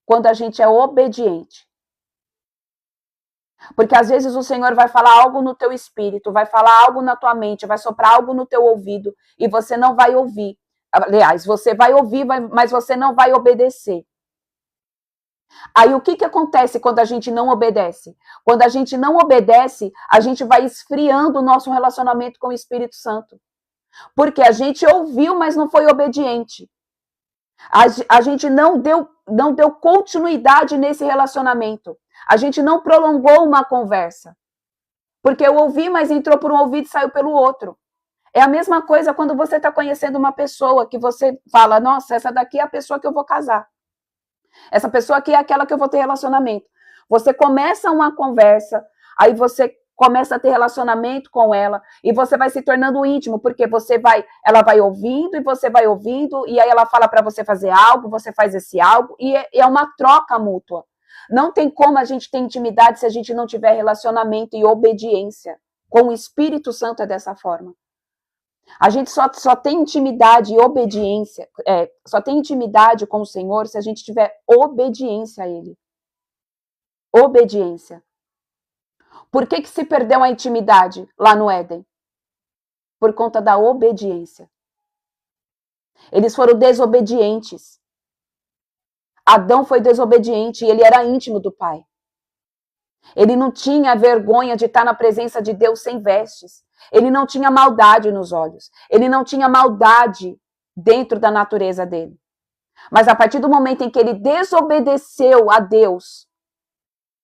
Quando a gente é obediente. Porque às vezes o Senhor vai falar algo no teu espírito, vai falar algo na tua mente, vai soprar algo no teu ouvido e você não vai ouvir. Aliás, você vai ouvir, mas você não vai obedecer. Aí o que acontece quando a gente não obedece? Quando a gente não obedece, a gente vai esfriando o nosso relacionamento com o Espírito Santo. Porque a gente ouviu, mas não foi obediente. A gente não deu continuidade nesse relacionamento. A gente não prolongou uma conversa. Porque eu ouvi, mas entrou por um ouvido e saiu pelo outro. É a mesma coisa quando você está conhecendo uma pessoa que você fala, nossa, essa daqui é a pessoa que eu vou casar. Essa pessoa aqui é aquela que eu vou ter relacionamento. Você começa uma conversa, aí você começa a ter relacionamento com ela e você vai se tornando íntimo, porque ela vai ouvindo e você vai ouvindo e aí ela fala para você fazer algo, você faz esse algo e é uma troca mútua. Não tem como a gente ter intimidade se a gente não tiver relacionamento e obediência. Com o Espírito Santo é dessa forma. A gente só tem intimidade e obediência, só tem intimidade com o Senhor se a gente tiver obediência a Ele. Obediência. Por que se perdeu a intimidade lá no Éden? Por conta da obediência. Eles foram desobedientes. Adão foi desobediente e ele era íntimo do Pai. Ele não tinha vergonha de estar na presença de Deus sem vestes. Ele não tinha maldade nos olhos. Ele não tinha maldade dentro da natureza dele. Mas a partir do momento em que ele desobedeceu a Deus,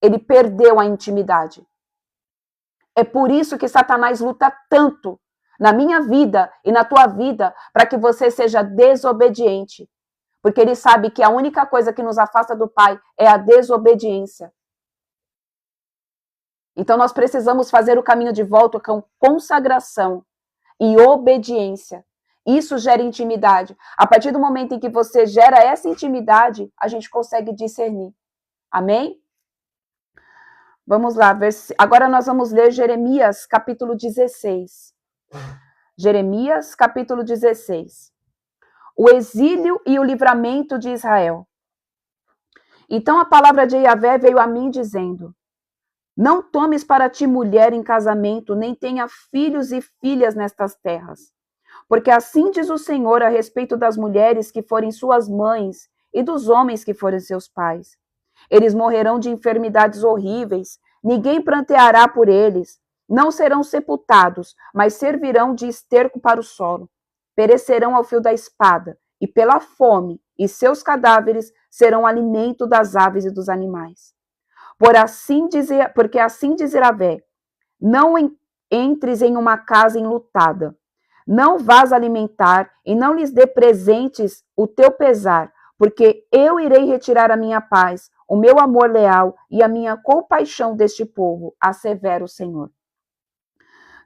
ele perdeu a intimidade. É por isso que Satanás luta tanto na minha vida e na tua vida para que você seja desobediente. Porque ele sabe que a única coisa que nos afasta do Pai é a desobediência. Então nós precisamos fazer o caminho de volta com consagração e obediência. Isso gera intimidade. A partir do momento em que você gera essa intimidade, a gente consegue discernir. Amém? Vamos lá. Agora nós vamos ler Jeremias, capítulo 16. Jeremias, capítulo 16. O exílio e o livramento de Israel. Então a palavra de Yahvé veio a mim dizendo: não tomes para ti mulher em casamento, nem tenha filhos e filhas nestas terras. Porque assim diz o Senhor a respeito das mulheres que forem suas mães e dos homens que forem seus pais. Eles morrerão de enfermidades horríveis, ninguém pranteará por eles. Não serão sepultados, mas servirão de esterco para o solo. Perecerão ao fio da espada e pela fome, e seus cadáveres serão alimento das aves e dos animais. Porque assim diz Yahvé: não entres em uma casa enlutada, não vás alimentar e não lhes dê presentes o teu pesar, porque eu irei retirar a minha paz, o meu amor leal e a minha compaixão deste povo, assevera o Senhor.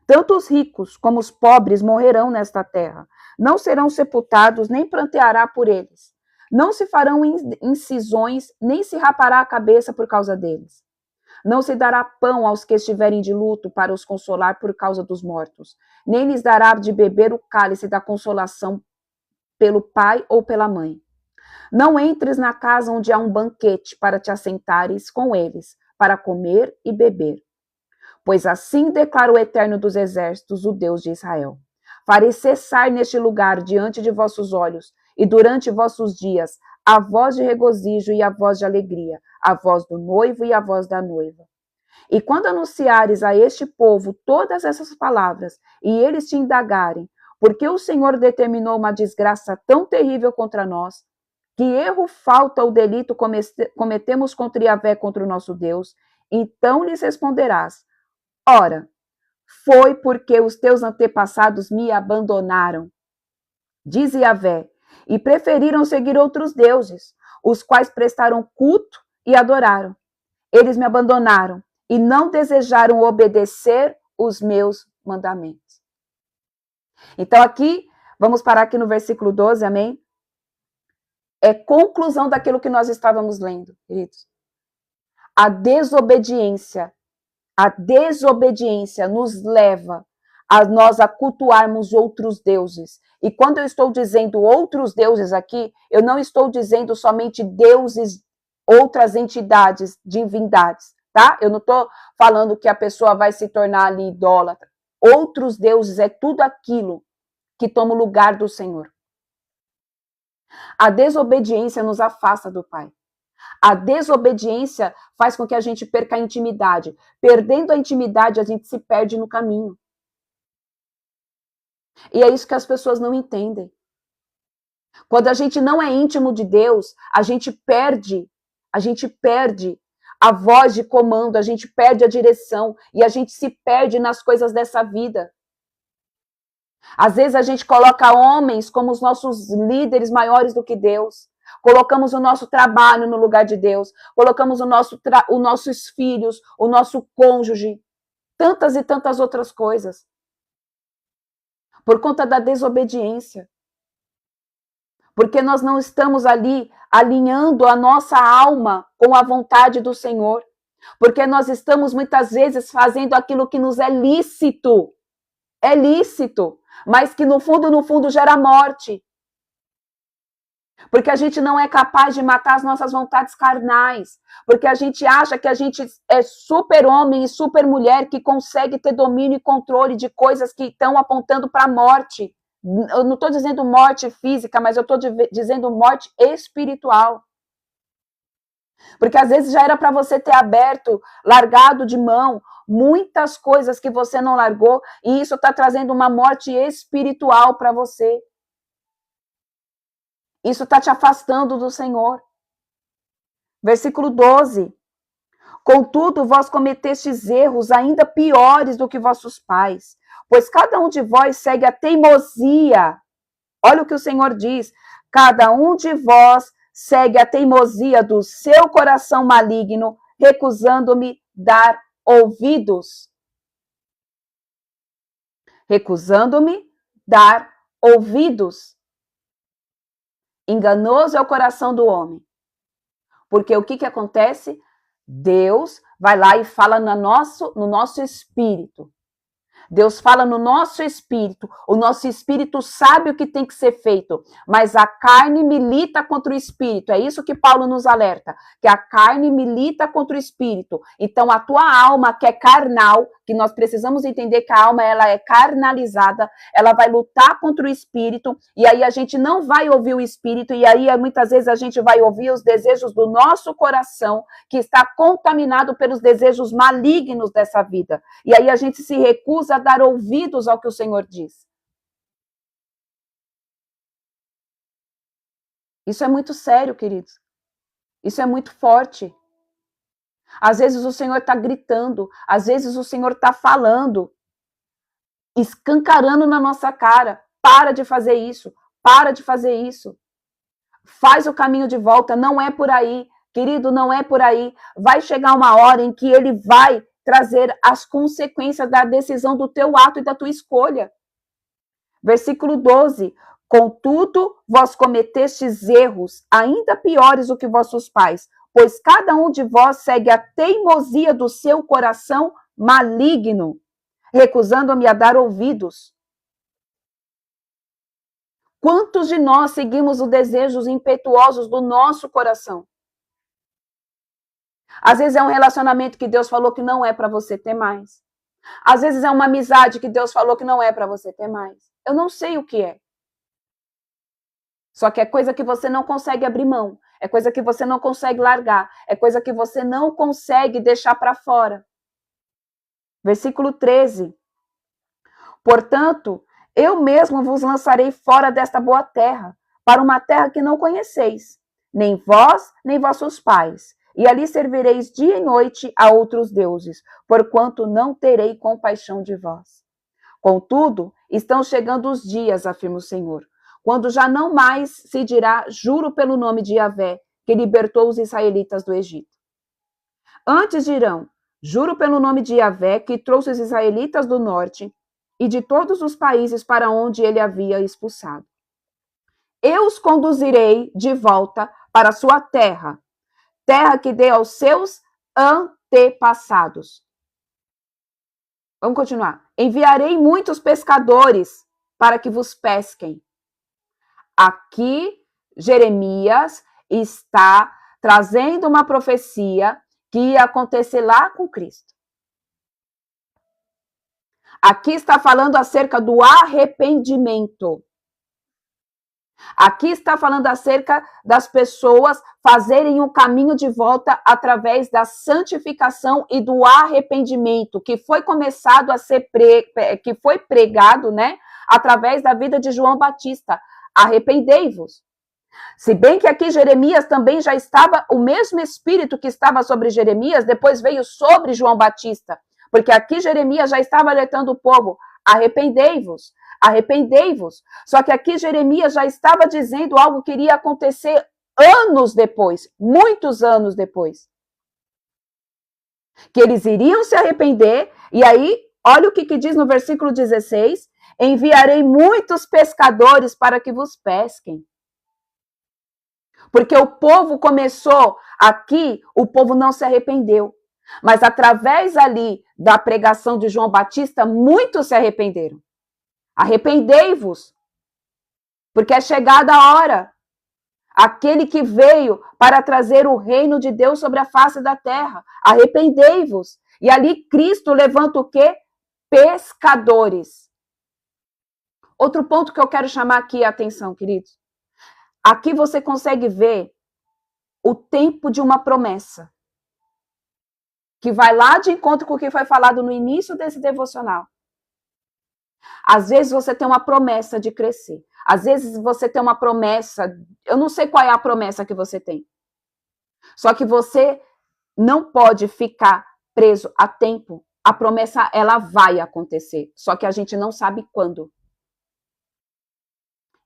Tanto os ricos como os pobres morrerão nesta terra, não serão sepultados, nem pranteará por eles. Não se farão incisões, nem se rapará a cabeça por causa deles. Não se dará pão aos que estiverem de luto para os consolar por causa dos mortos, nem lhes dará de beber o cálice da consolação pelo pai ou pela mãe. Não entres na casa onde há um banquete para te assentares com eles, para comer e beber. Pois assim declara o Eterno dos Exércitos, o Deus de Israel: farei cessar neste lugar diante de vossos olhos, e durante vossos dias, a voz de regozijo e a voz de alegria, a voz do noivo e a voz da noiva. E quando anunciares a este povo todas essas palavras, e eles te indagarem, porque o Senhor determinou uma desgraça tão terrível contra nós, que erro, falta ou delito cometemos contra Yahvé, contra o nosso Deus, então lhes responderás: ora, foi porque os teus antepassados me abandonaram, diz Yahvé, e preferiram seguir outros deuses, os quais prestaram culto e adoraram. Eles me abandonaram e não desejaram obedecer os meus mandamentos. Então aqui, vamos parar aqui no versículo 12, amém? É conclusão daquilo que nós estávamos lendo, queridos. A desobediência nos leva a nós cultuarmos outros deuses. E quando eu estou dizendo outros deuses aqui, eu não estou dizendo somente deuses, outras entidades, divindades, tá? Eu não estou falando que a pessoa vai se tornar ali idólatra. Outros deuses é tudo aquilo que toma o lugar do Senhor. A desobediência nos afasta do Pai. A desobediência faz com que a gente perca a intimidade. Perdendo a intimidade, a gente se perde no caminho. E é isso que as pessoas não entendem. Quando a gente não é íntimo de Deus, a gente perde a voz de comando, a gente perde a direção e a gente se perde nas coisas dessa vida. Às vezes a gente coloca homens como os nossos líderes maiores do que Deus. Colocamos o nosso trabalho no lugar de Deus. Colocamos os nossos filhos, o nosso cônjuge. Tantas e tantas outras coisas. Por conta da desobediência. Porque nós não estamos ali alinhando a nossa alma com a vontade do Senhor. Porque nós estamos muitas vezes fazendo aquilo que nos é lícito. É lícito, mas que no fundo gera morte. Porque a gente não é capaz de matar as nossas vontades carnais. Porque a gente acha que a gente é super homem e super mulher que consegue ter domínio e controle de coisas que estão apontando para a morte. Eu não estou dizendo morte física, mas eu estou dizendo morte espiritual. Porque às vezes já era para você ter aberto, largado de mão muitas coisas que você não largou, e isso está trazendo uma morte espiritual para você. Isso está te afastando do Senhor. Versículo 12. Contudo, vós cometestes erros ainda piores do que vossos pais, pois cada um de vós segue a teimosia. Olha o que o Senhor diz. Cada um de vós segue a teimosia do seu coração maligno, recusando-me dar ouvidos. Recusando-me dar ouvidos. Enganoso é o coração do homem. Porque o que acontece? Deus vai lá e fala no nosso espírito. Deus fala no nosso espírito, o nosso espírito sabe o que tem que ser feito, mas a carne milita contra o espírito. É isso que Paulo nos alerta, que a carne milita contra o espírito. Então a tua alma, que é carnal, que nós precisamos entender que a alma ela é carnalizada, ela vai lutar contra o espírito, e aí a gente não vai ouvir o espírito, e aí muitas vezes a gente vai ouvir os desejos do nosso coração, que está contaminado pelos desejos malignos dessa vida. E aí a gente se recusa a dar ouvidos ao que o Senhor diz. Isso é muito sério, queridos. Isso é muito forte. Às vezes o Senhor está gritando, às vezes o Senhor está falando, escancarando na nossa cara. Para de fazer isso, para de fazer isso. Faz o caminho de volta, não é por aí. Querido, não é por aí. Vai chegar uma hora em que ele vai trazer as consequências da decisão do teu ato e da tua escolha. Versículo 12. Contudo, vós cometestes erros ainda piores do que vossos pais, pois cada um de vós segue a teimosia do seu coração maligno, recusando-me a dar ouvidos. Quantos de nós seguimos os desejos impetuosos do nosso coração? Às vezes é um relacionamento que Deus falou que não é para você ter mais. Às vezes é uma amizade que Deus falou que não é para você ter mais. Eu não sei o que é. Só que é coisa que você não consegue abrir mão. É coisa que você não consegue largar. É coisa que você não consegue deixar para fora. Versículo 13. Portanto, eu mesmo vos lançarei fora desta boa terra, para uma terra que não conheceis, nem vós, nem vossos pais. E ali servireis dia e noite a outros deuses, porquanto não terei compaixão de vós. Contudo, estão chegando os dias, afirma o Senhor, quando já não mais se dirá, juro pelo nome de Yahvé, que libertou os israelitas do Egito. Antes dirão, juro pelo nome de Yahvé, que trouxe os israelitas do norte e de todos os países para onde ele havia expulsado. Eu os conduzirei de volta para a sua terra, terra que dei aos seus antepassados. Vamos continuar. Enviarei muitos pescadores para que vos pesquem. Aqui, Jeremias está trazendo uma profecia que ia acontecer lá com Cristo. Aqui está falando acerca do arrependimento. Aqui está falando acerca das pessoas fazerem um caminho de volta através da santificação e do arrependimento, que foi começado a ser que foi pregado, né, através da vida de João Batista. Arrependei-vos. Se bem que aqui Jeremias também já estava, o mesmo espírito que estava sobre Jeremias, depois veio sobre João Batista, porque aqui Jeremias já estava alertando o povo, arrependei-vos. Arrependei-vos. Só que aqui Jeremias já estava dizendo algo que iria acontecer anos depois, muitos anos depois. Que eles iriam se arrepender, e aí, olha o que diz no versículo 16, enviarei muitos pescadores para que vos pesquem. Porque o povo começou aqui, o povo não se arrependeu. Mas através ali da pregação de João Batista, muitos se arrependeram. Arrependei-vos, porque é chegada a hora. Aquele que veio para trazer o reino de Deus sobre a face da terra. Arrependei-vos. E ali Cristo levanta o quê? Pescadores. Outro ponto que eu quero chamar aqui a atenção, queridos. Aqui você consegue ver o tempo de uma promessa, que vai lá de encontro com o que foi falado no início desse devocional. Às vezes você tem uma promessa de crescer. Às vezes você tem uma promessa, eu não sei qual é a promessa que você tem. Só que você não pode ficar preso a tempo. A promessa, ela vai acontecer, só que a gente não sabe quando.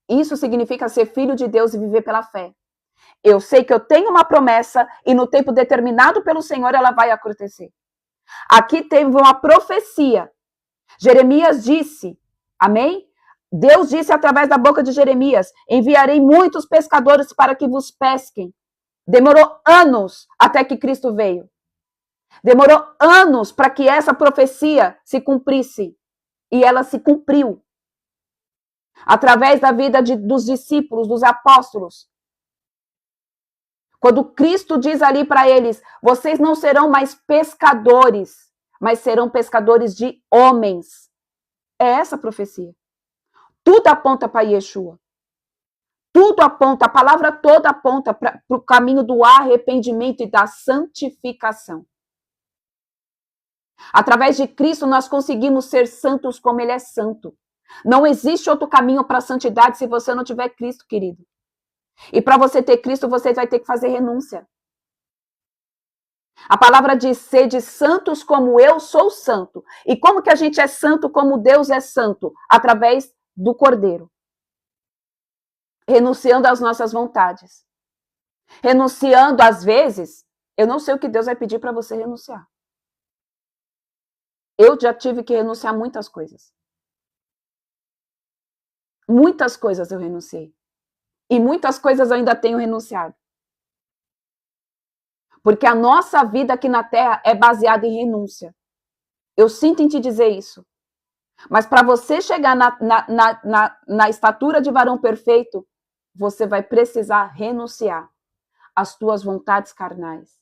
Isso significa ser filho de Deus e viver pela fé. Eu sei que eu tenho uma promessa e no tempo determinado pelo Senhor ela vai acontecer. Aqui teve uma profecia. Jeremias disse, amém? Deus disse através da boca de Jeremias: enviarei muitos pescadores para que vos pesquem. Demorou anos até que Cristo veio. Demorou anos para que essa profecia se cumprisse. E ela se cumpriu. Através da vida dos discípulos, dos apóstolos. Quando Cristo diz ali para eles: vocês não serão mais pescadores, mas serão pescadores de homens. É essa a profecia. Tudo aponta para Yeshua. Tudo aponta, a palavra toda aponta para o caminho do arrependimento e da santificação. Através de Cristo, nós conseguimos ser santos como Ele é santo. Não existe outro caminho para a santidade se você não tiver Cristo, querido. E para você ter Cristo, você vai ter que fazer renúncia. A palavra diz: sede santos como eu sou santo. E como que a gente é santo como Deus é santo? Através do Cordeiro. Renunciando às nossas vontades. Renunciando, às vezes, eu não sei o que Deus vai pedir para você renunciar. Eu já tive que renunciar a muitas coisas. Muitas coisas eu renunciei. E muitas coisas eu ainda tenho renunciado. Porque a nossa vida aqui na Terra é baseada em renúncia. Eu sinto em te dizer isso. Mas para você chegar na estatura de varão perfeito, você vai precisar renunciar às tuas vontades carnais.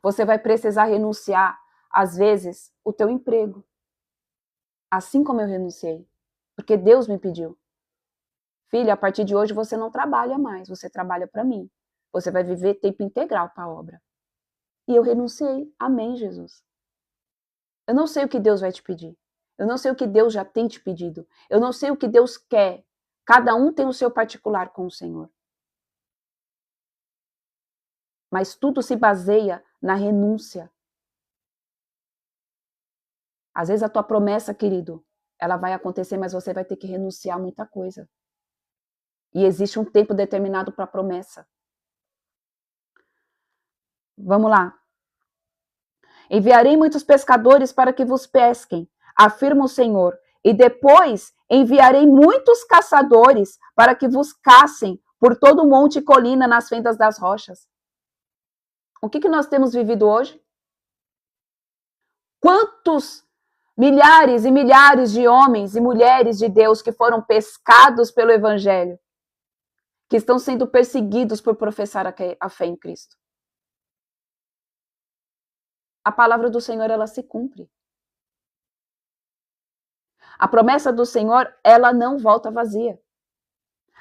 Você vai precisar renunciar, às vezes, o teu emprego. Assim como eu renunciei. Porque Deus me pediu. Filha, a partir de hoje você não trabalha mais, você trabalha para mim. Você vai viver tempo integral para a obra. E eu renunciei. Amém, Jesus. Eu não sei o que Deus vai te pedir. Eu não sei o que Deus já tem te pedido. Eu não sei o que Deus quer. Cada um tem o seu particular com o Senhor. Mas tudo se baseia na renúncia. Às vezes a tua promessa, querido, ela vai acontecer, mas você vai ter que renunciar a muita coisa. E existe um tempo determinado para a promessa. Vamos lá. Enviarei muitos pescadores para que vos pesquem, afirma o Senhor, e depois enviarei muitos caçadores para que vos caçem por todo o monte e colina nas fendas das rochas. O que nós temos vivido hoje? Quantos milhares e milhares de homens e mulheres de Deus que foram pescados pelo Evangelho, que estão sendo perseguidos por professar a fé em Cristo? A palavra do Senhor, ela se cumpre. A promessa do Senhor, ela não volta vazia.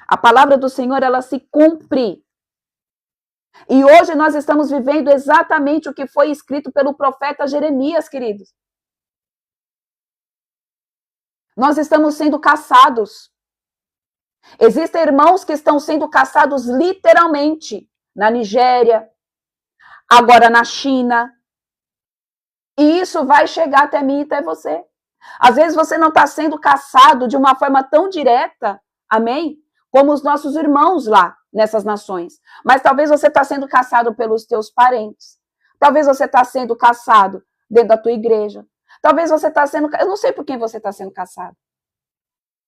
A palavra do Senhor, ela se cumpre. E hoje nós estamos vivendo exatamente o que foi escrito pelo profeta Jeremias, queridos. Nós estamos sendo caçados. Existem irmãos que estão sendo caçados literalmente na Nigéria, agora na China. E isso vai chegar até mim e até você. Às vezes você não está sendo caçado de uma forma tão direta, amém? Como os nossos irmãos lá nessas nações. Mas talvez você está sendo caçado pelos teus parentes. Talvez você está sendo caçado dentro da tua igreja. Talvez você está sendo... Eu não sei por quem você está sendo caçado.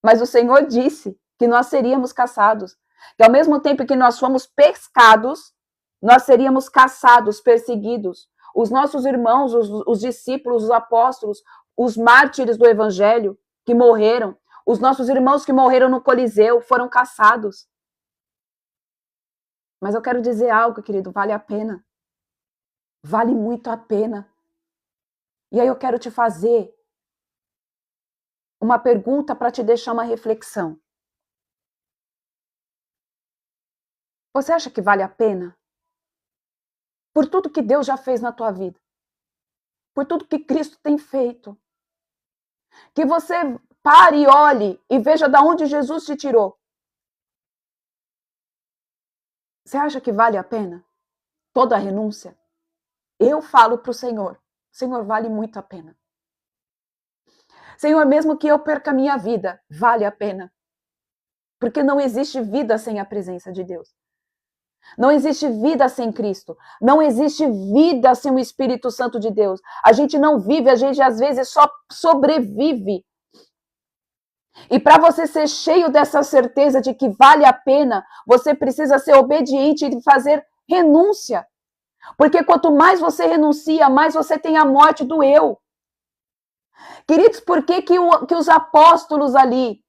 Mas o Senhor disse que nós seríamos caçados. Que ao mesmo tempo que nós fomos pescados, nós seríamos caçados, perseguidos. Os nossos irmãos, os discípulos, os apóstolos, os mártires do Evangelho que morreram, os nossos irmãos que morreram no Coliseu foram caçados. Mas eu quero dizer algo, querido, vale a pena. Vale muito a pena. E aí eu quero te fazer uma pergunta para te deixar uma reflexão. Você acha que vale a pena? Por tudo que Deus já fez na tua vida. Por tudo que Cristo tem feito. Que você pare e olhe e veja de onde Jesus te tirou. Você acha que vale a pena? Toda a renúncia? Eu falo para o Senhor, vale muito a pena. Senhor, mesmo que eu perca a minha vida, vale a pena. Porque não existe vida sem a presença de Deus. Não existe vida sem Cristo. Não existe vida sem o Espírito Santo de Deus. A gente não vive, a gente às vezes só sobrevive. E para você ser cheio dessa certeza de que vale a pena, você precisa ser obediente e fazer renúncia. Porque quanto mais você renuncia, mais você tem a morte do eu. Queridos, por que os apóstolos ali,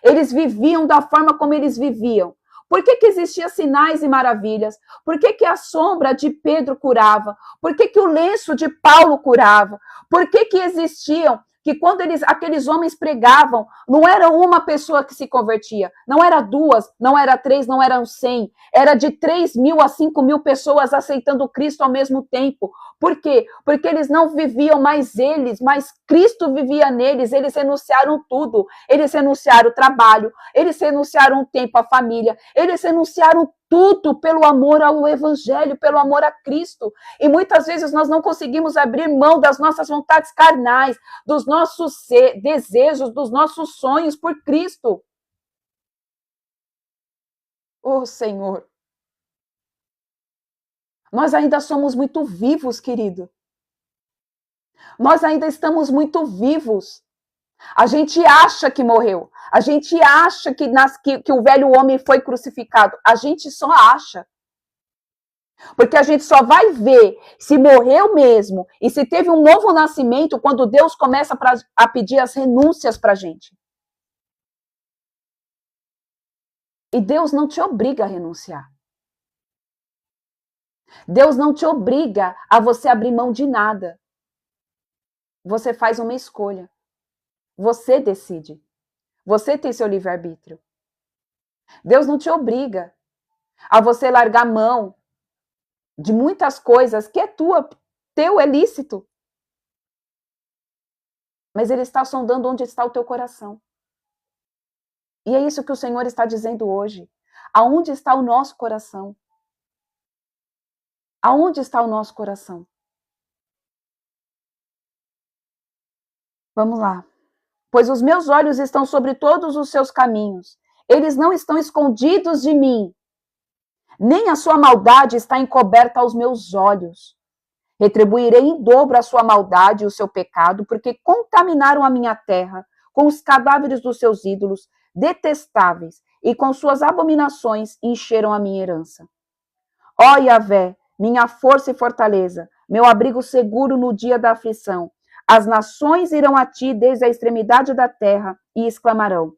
eles viviam da forma como eles viviam? Por que existiam sinais e maravilhas? Por que a sombra de Pedro curava? Por que o lenço de Paulo curava? Por que existiam, que quando aqueles homens pregavam, não era uma pessoa que se convertia, não era duas, não era três, não eram 100, era de 3.000 a 5.000 pessoas aceitando Cristo ao mesmo tempo. Por quê? Porque eles não viviam mais eles, mas Cristo vivia neles, eles renunciaram tudo, eles renunciaram o trabalho, eles renunciaram o tempo à família, eles renunciaram tudo pelo amor ao Evangelho, pelo amor a Cristo. E muitas vezes nós não conseguimos abrir mão das nossas vontades carnais, dos nossos desejos, dos nossos sonhos por Cristo. Oh, Senhor. Nós ainda somos muito vivos, querido. Nós ainda estamos muito vivos. A gente acha que morreu. A gente acha que o velho homem foi crucificado. A gente só acha. Porque a gente só vai ver se morreu mesmo e se teve um novo nascimento quando Deus começa a pedir as renúncias para a gente. E Deus não te obriga a renunciar. Deus não te obriga a você abrir mão de nada. Você faz uma escolha. Você decide. Você tem seu livre-arbítrio. Deus não te obriga a você largar mão de muitas coisas que é teu, é lícito. Mas Ele está sondando onde está o teu coração. E é isso que o Senhor está dizendo hoje. Aonde está o nosso coração? Aonde está o nosso coração? Vamos lá. Pois os meus olhos estão sobre todos os seus caminhos. Eles não estão escondidos de mim. Nem a sua maldade está encoberta aos meus olhos. Retribuirei em dobro a sua maldade e o seu pecado, porque contaminaram a minha terra com os cadáveres dos seus ídolos detestáveis, e com suas abominações encheram a minha herança. Ó Yahvé, minha força e fortaleza, meu abrigo seguro no dia da aflição. As nações irão a ti desde a extremidade da terra e exclamarão: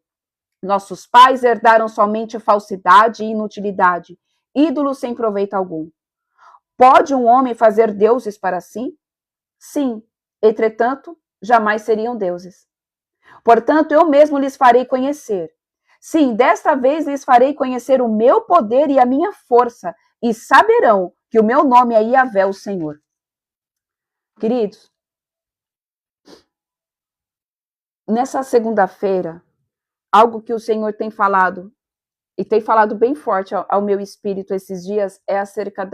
nossos pais herdaram somente falsidade e inutilidade, ídolos sem proveito algum. Pode um homem fazer deuses para si? Sim, entretanto, jamais seriam deuses. Portanto, eu mesmo lhes farei conhecer. Sim, desta vez lhes farei conhecer o meu poder e a minha força, e saberão que o meu nome é Yahvé, o Senhor. Queridos, nessa segunda-feira, algo que o Senhor tem falado, e tem falado bem forte ao meu espírito esses dias, é acerca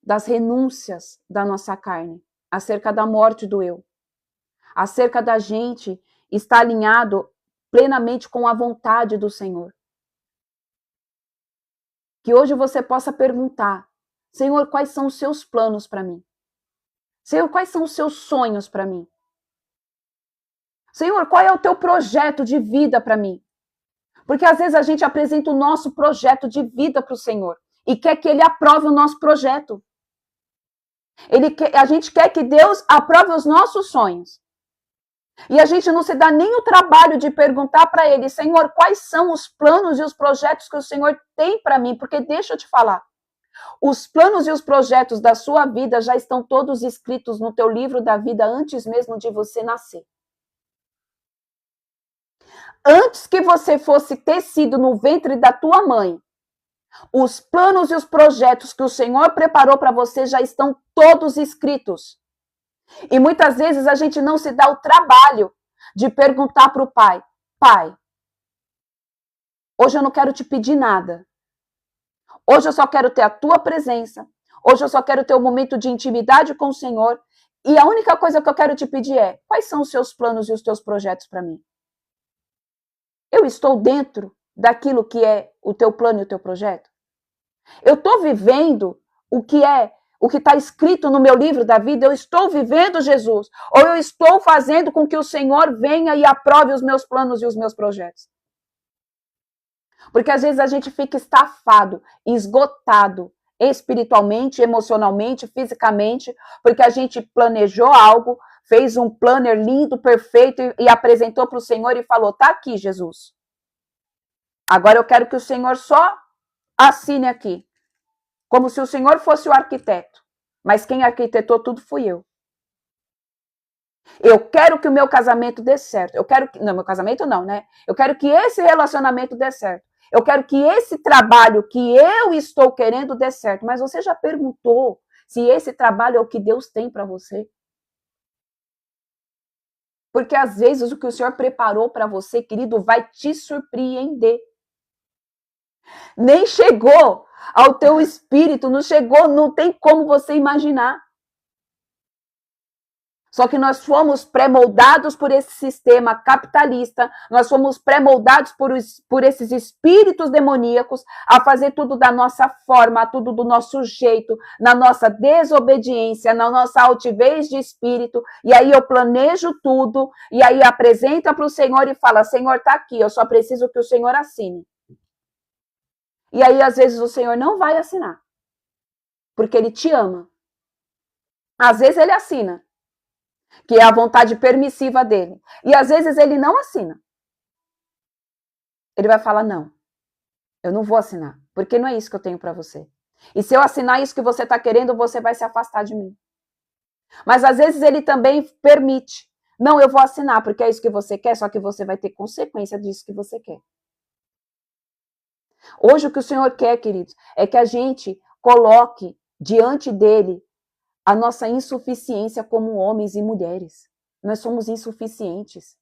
das renúncias da nossa carne, acerca da morte do eu, acerca da gente estar alinhado plenamente com a vontade do Senhor. Que hoje você possa perguntar: Senhor, quais são os seus planos para mim? Senhor, quais são os seus sonhos para mim? Senhor, qual é o teu projeto de vida para mim? Porque às vezes a gente apresenta o nosso projeto de vida para o Senhor e quer que Ele aprove o nosso projeto. A gente quer que Deus aprove os nossos sonhos. E a gente não se dá nem o trabalho de perguntar para Ele: Senhor, quais são os planos e os projetos que o Senhor tem para mim? Porque deixa eu te falar, os planos e os projetos da sua vida já estão todos escritos no teu livro da vida antes mesmo de você nascer. Antes que você fosse tecido no ventre da tua mãe, Os planos e os projetos que o Senhor preparou para você já estão todos escritos. E muitas vezes a gente não se dá o trabalho de perguntar para o Pai: Pai, hoje eu não quero te pedir nada. Hoje eu só quero ter a tua presença. Hoje eu só quero ter um momento de intimidade com o Senhor. E a única coisa que eu quero te pedir é: quais são os seus planos e os teus projetos para mim? Eu estou dentro daquilo que é o teu plano e o teu projeto? Eu estou vivendo o que está escrito no meu livro da vida? Eu estou vivendo Jesus? Ou eu estou fazendo com que o Senhor venha e aprove os meus planos e os meus projetos? Porque às vezes a gente fica estafado, esgotado, espiritualmente, emocionalmente, fisicamente, porque a gente planejou algo, fez um planner lindo, perfeito e apresentou para o Senhor e falou: tá aqui, Jesus. Agora eu quero que o Senhor só assine aqui. Como se o Senhor fosse o arquiteto. Mas quem arquitetou tudo fui eu. Eu quero que o meu casamento dê certo. Eu quero que... Não, meu casamento não, né? Eu quero que esse relacionamento dê certo. Eu quero que esse trabalho que eu estou querendo dê certo. Mas você já perguntou se esse trabalho é o que Deus tem para você? Porque às vezes o que o Senhor preparou para você, querido, vai te surpreender. Nem chegou ao teu espírito, não chegou, não tem como você imaginar. Só que nós fomos pré-moldados por esse sistema capitalista, nós fomos pré-moldados por esses espíritos demoníacos a fazer tudo da nossa forma, tudo do nosso jeito, na nossa desobediência, na nossa altivez de espírito, e aí eu planejo tudo, e aí apresenta para o Senhor e fala: Senhor, está aqui, eu só preciso que o Senhor assine. E aí, às vezes, o Senhor não vai assinar, porque Ele te ama. Às vezes Ele assina, que é a vontade permissiva dele. E às vezes Ele não assina. Ele vai falar: não, eu não vou assinar, porque não é isso que eu tenho para você. E se eu assinar isso que você está querendo, você vai se afastar de mim. Mas às vezes Ele também permite: não, eu vou assinar, porque é isso que você quer, só que você vai ter consequência disso que você quer. Hoje o que o Senhor quer, queridos, é que a gente coloque diante dele a nossa insuficiência como homens e mulheres. Nós somos insuficientes.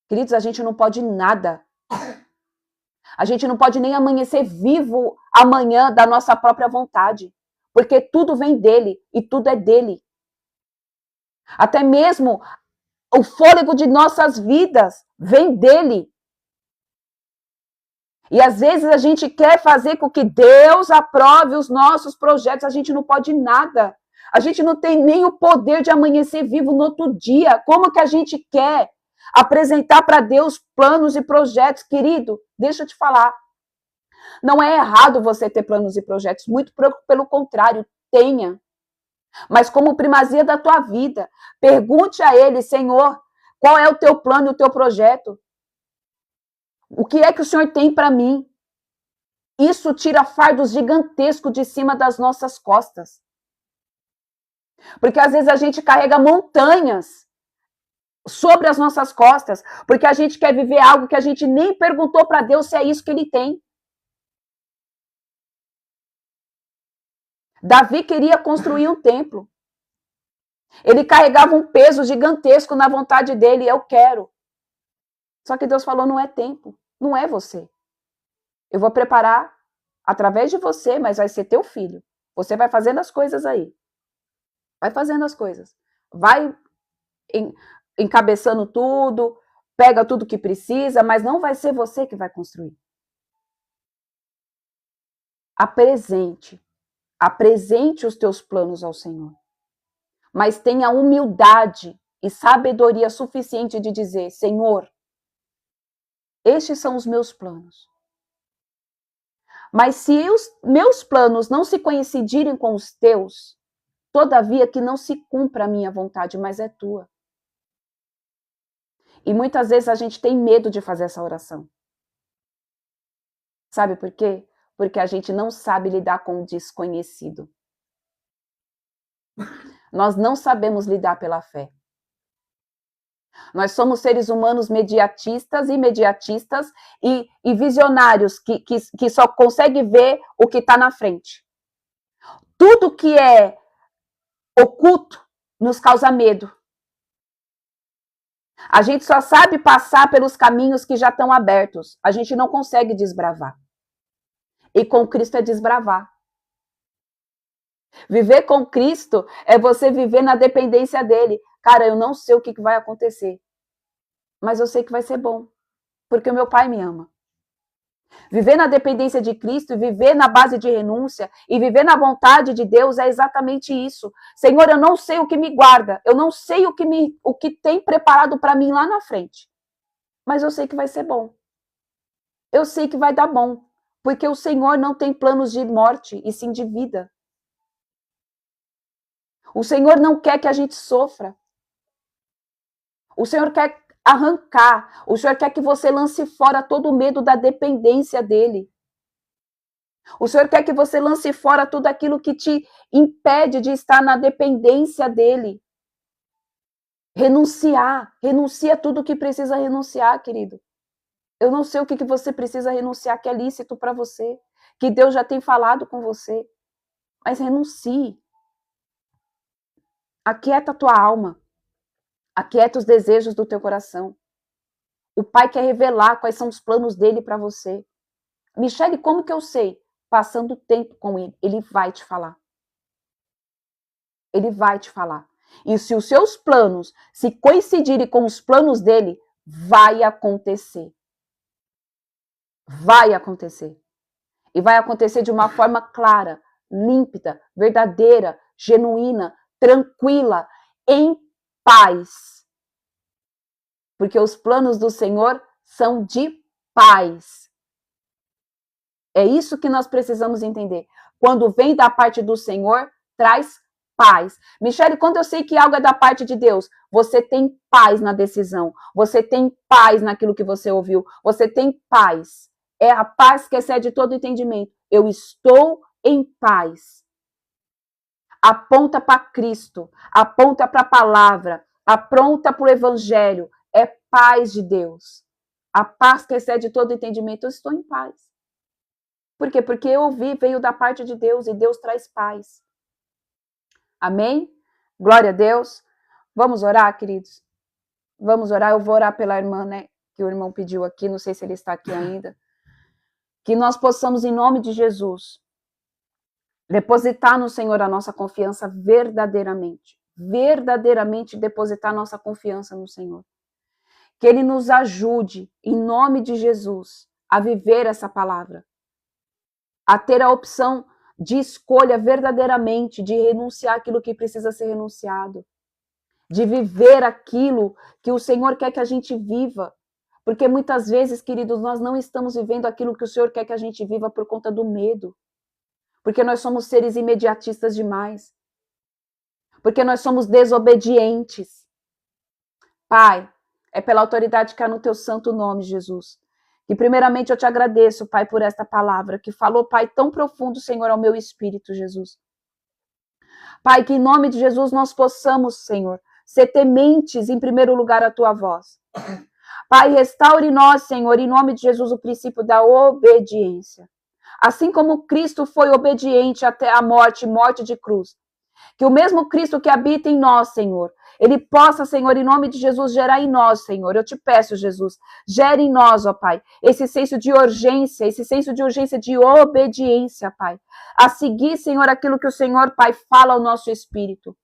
Queridos, a gente não pode nada. A gente não pode nem amanhecer vivo amanhã da nossa própria vontade, porque tudo vem dele e tudo é dele. Até mesmo o fôlego de nossas vidas vem dele. E às vezes a gente quer fazer com que Deus aprove os nossos projetos, a gente não pode nada. A gente não tem nem o poder de amanhecer vivo no outro dia. Como que a gente quer apresentar para Deus planos e projetos? Querido, deixa eu te falar. Não é errado você ter planos e projetos, muito pelo contrário, tenha. Mas como primazia da tua vida, pergunte a Ele: Senhor, qual é o teu plano e o teu projeto? O que é que o Senhor tem para mim? Isso tira fardos gigantescos de cima das nossas costas. Porque às vezes a gente carrega montanhas sobre as nossas costas, porque a gente quer viver algo que a gente nem perguntou para Deus se é isso que Ele tem. Davi queria construir um templo. Ele carregava um peso gigantesco na vontade dele: eu quero. Só que Deus falou: não é tempo, não é você. Eu vou preparar através de você, mas vai ser teu filho. Você vai fazendo as coisas aí. Vai fazendo as coisas. Vai encabeçando tudo, pega tudo que precisa, mas não vai ser você que vai construir. Apresente os teus planos ao Senhor. Mas tenha humildade e sabedoria suficiente de dizer: Senhor, estes são os meus planos. Mas se os meus planos não se coincidirem com os teus, todavia que não se cumpra a minha vontade, mas é tua. E muitas vezes a gente tem medo de fazer essa oração. Sabe por quê? Porque a gente não sabe lidar com o desconhecido. Nós não sabemos lidar pela fé. Nós somos seres humanos mediatistas, imediatistas e visionários que só conseguem ver o que está na frente. Tudo que é oculto nos causa medo. A gente só sabe passar pelos caminhos que já estão abertos. A gente não consegue desbravar. E com Cristo é desbravar. Viver com Cristo é você viver na dependência dele. Cara, eu não sei o que vai acontecer, mas eu sei que vai ser bom, porque o meu Pai me ama. Viver na dependência de Cristo e viver na base de renúncia e viver na vontade de Deus é exatamente isso. Senhor, eu não sei o que me guarda, eu não sei o que tem preparado para mim lá na frente, mas eu sei que vai ser bom. Eu sei que vai dar bom, porque o Senhor não tem planos de morte e sim de vida. O Senhor não quer que a gente sofra. O Senhor quer arrancar. O Senhor quer que você lance fora todo o medo da dependência dele. O Senhor quer que você lance fora tudo aquilo que te impede de estar na dependência dele. Renuncia tudo que precisa renunciar, querido. Eu não sei o que você precisa renunciar que é lícito para você, que Deus já tem falado com você, mas renuncie. Aquieta a tua alma. Aquieta os desejos do teu coração. O Pai quer revelar quais são os planos dele para você. Michele, como que eu sei? Passando tempo com ele. Ele vai te falar. Ele vai te falar. E se os seus planos se coincidirem com os planos dele, vai acontecer. Vai acontecer. E vai acontecer de uma forma clara, límpida, verdadeira, genuína, tranquila, em paz. Porque os planos do Senhor são de paz. É isso que nós precisamos entender. Quando vem da parte do Senhor, traz paz. Michele, quando eu sei que algo é da parte de Deus, você tem paz na decisão. Você tem paz naquilo que você ouviu. Você tem paz. É a paz que excede todo entendimento. Eu estou em paz. Aponta para Cristo, aponta para a palavra, aponta para o evangelho. É paz de Deus. A paz que excede todo entendimento. Eu estou em paz. Por quê? Porque eu ouvi, veio da parte de Deus e Deus traz paz. Amém? Glória a Deus. Vamos orar, queridos? Vamos orar. Eu vou orar pela irmã, né? Que o irmão pediu aqui. Não sei se ele está aqui ainda. Que nós possamos, em nome de Jesus, depositar no Senhor a nossa confiança verdadeiramente. Verdadeiramente depositar nossa confiança no Senhor. Que Ele nos ajude, em nome de Jesus, a viver essa palavra. A ter a opção de escolha verdadeiramente, de renunciar aquilo que precisa ser renunciado. De viver aquilo que o Senhor quer que a gente viva. Porque muitas vezes, queridos, nós não estamos vivendo aquilo que o Senhor quer que a gente viva por conta do medo. Porque nós somos seres imediatistas demais. Porque nós somos desobedientes. Pai, é pela autoridade que há no teu santo nome, Jesus. E primeiramente eu te agradeço, Pai, por esta palavra que falou, Pai, tão profundo, Senhor, ao meu espírito, Jesus. Pai, que em nome de Jesus nós possamos, Senhor, ser tementes em primeiro lugar a tua voz. Pai, restaure em nós, Senhor, em nome de Jesus, o princípio da obediência. Assim como Cristo foi obediente até a morte, morte de cruz. Que o mesmo Cristo que habita em nós, Senhor, Ele possa, Senhor, em nome de Jesus, gerar em nós, Senhor. Eu te peço, Jesus, gere em nós, ó Pai, esse senso de urgência, de obediência, Pai. A seguir, Senhor, aquilo que o Senhor, Pai, fala ao nosso espírito.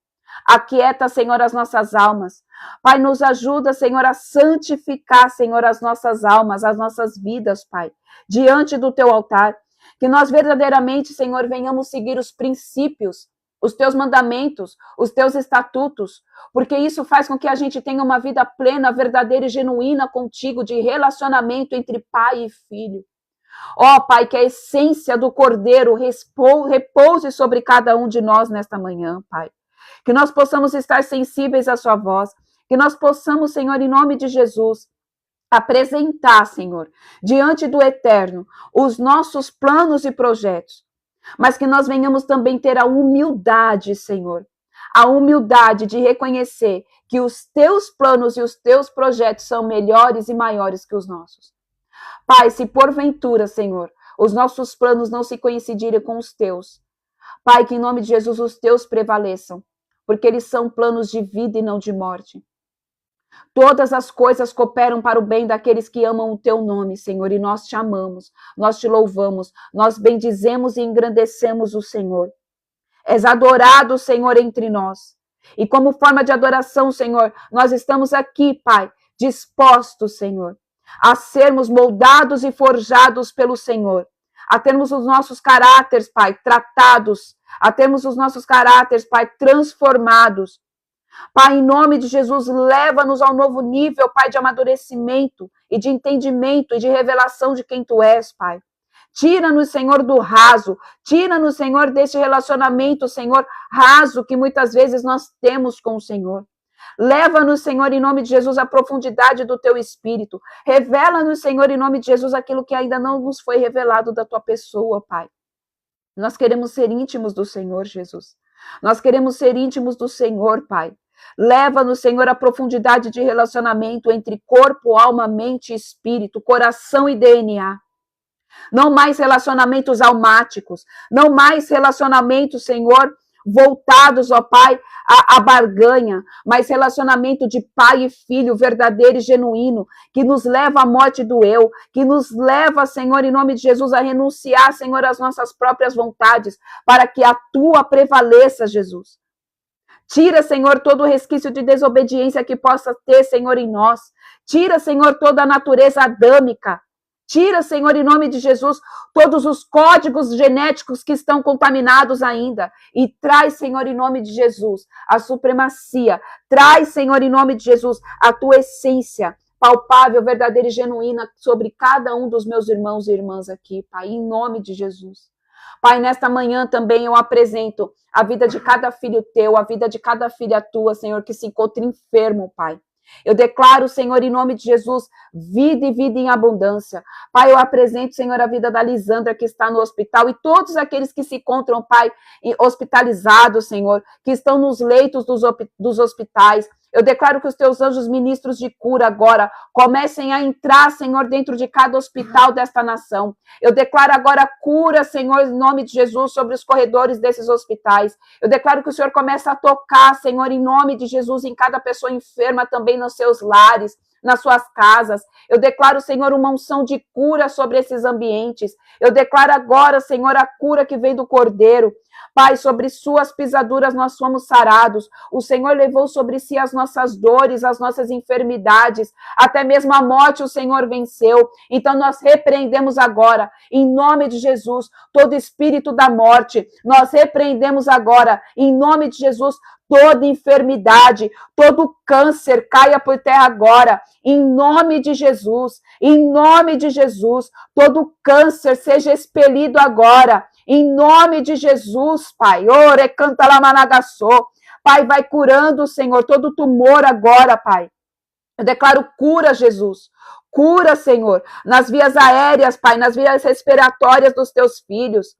Aquieta, Senhor, as nossas almas. Pai, nos ajuda, Senhor, a santificar, Senhor, as nossas almas, as nossas vidas, Pai, diante do teu altar. Que nós verdadeiramente, Senhor, venhamos seguir os princípios, os teus mandamentos, os teus estatutos, porque isso faz com que a gente tenha uma vida plena, verdadeira e genuína contigo, de relacionamento entre pai e filho. Ó, Pai, que a essência do Cordeiro repouse sobre cada um de nós nesta manhã, Pai. Que nós possamos estar sensíveis à sua voz, que nós possamos, Senhor, em nome de Jesus, apresentar, Senhor, diante do Eterno, os nossos planos e projetos, mas que nós venhamos também ter a humildade, Senhor, a humildade de reconhecer que os teus planos e os teus projetos são melhores e maiores que os nossos. Pai, se porventura, Senhor, os nossos planos não se coincidirem com os teus, Pai, que em nome de Jesus os teus prevaleçam, porque eles são planos de vida e não de morte. Todas as coisas cooperam para o bem daqueles que amam o teu nome, Senhor, e nós te amamos, nós te louvamos, nós bendizemos e engrandecemos o Senhor. És adorado, Senhor, entre nós. E como forma de adoração, Senhor, nós estamos aqui, Pai, dispostos, Senhor, a sermos moldados e forjados pelo Senhor, a termos os nossos caráteres, Pai, tratados, a termos os nossos caráteres, Pai, transformados. Pai, em nome de Jesus, leva-nos ao novo nível, Pai, de amadurecimento e de entendimento e de revelação de quem Tu és, Pai. Tira-nos, Senhor, do raso. Tira-nos, Senhor, desse relacionamento, Senhor, raso que muitas vezes nós temos com o Senhor. Leva-nos, Senhor, em nome de Jesus, à profundidade do Teu Espírito. Revela-nos, Senhor, em nome de Jesus, aquilo que ainda não nos foi revelado da Tua pessoa, Pai. Nós queremos ser íntimos do Senhor, Jesus. Nós queremos ser íntimos do Senhor, Pai. Leva-nos, Senhor, à profundidade de relacionamento entre corpo, alma, mente e espírito, coração e DNA. Não mais relacionamentos almáticos, não mais relacionamentos, Senhor, voltados, ó Pai, à barganha, mas relacionamento de pai e filho verdadeiro e genuíno, que nos leva à morte do eu, que nos leva, Senhor, em nome de Jesus, a renunciar, Senhor, às nossas próprias vontades, para que a Tua prevaleça, Jesus. Tira, Senhor, todo o resquício de desobediência que possa ter, Senhor, em nós. Tira, Senhor, toda a natureza adâmica. Tira, Senhor, em nome de Jesus, todos os códigos genéticos que estão contaminados ainda. E traz, Senhor, em nome de Jesus, a supremacia. Traz, Senhor, em nome de Jesus, a Tua essência palpável, verdadeira e genuína sobre cada um dos meus irmãos e irmãs aqui, Pai, em nome de Jesus. Pai, nesta manhã também eu apresento a vida de cada filho Teu, a vida de cada filha Tua, Senhor, que se encontra enfermo, Pai. Eu declaro, Senhor, em nome de Jesus, vida e vida em abundância. Pai, eu apresento, Senhor, a vida da Lisandra, que está no hospital, e todos aqueles que se encontram, Pai, hospitalizados, Senhor, que estão nos leitos dos hospitais. Eu declaro que os Teus anjos ministros de cura agora comecem a entrar, Senhor, dentro de cada hospital desta nação. Eu declaro agora cura, Senhor, em nome de Jesus, sobre os corredores desses hospitais. Eu declaro que o Senhor comece a tocar, Senhor, em nome de Jesus, em cada pessoa enferma também nos seus lares, nas suas casas. Eu declaro, Senhor, uma unção de cura sobre esses ambientes. Eu declaro agora, Senhor, a cura que vem do Cordeiro. Pai, sobre suas pisaduras nós fomos sarados. O Senhor levou sobre si as nossas dores, as nossas enfermidades, até mesmo a morte o Senhor venceu. Então nós repreendemos agora, em nome de Jesus, todo espírito da morte. Nós repreendemos agora, em nome de Jesus, toda enfermidade, todo câncer caia por terra agora, em nome de Jesus, em nome de Jesus, todo câncer seja expelido agora, em nome de Jesus, Pai. Ore canta lá managaçô. Pai, vai curando, Senhor, todo tumor agora, Pai. Eu declaro cura, Jesus. Cura, Senhor, nas vias aéreas, Pai, nas vias respiratórias dos Teus filhos.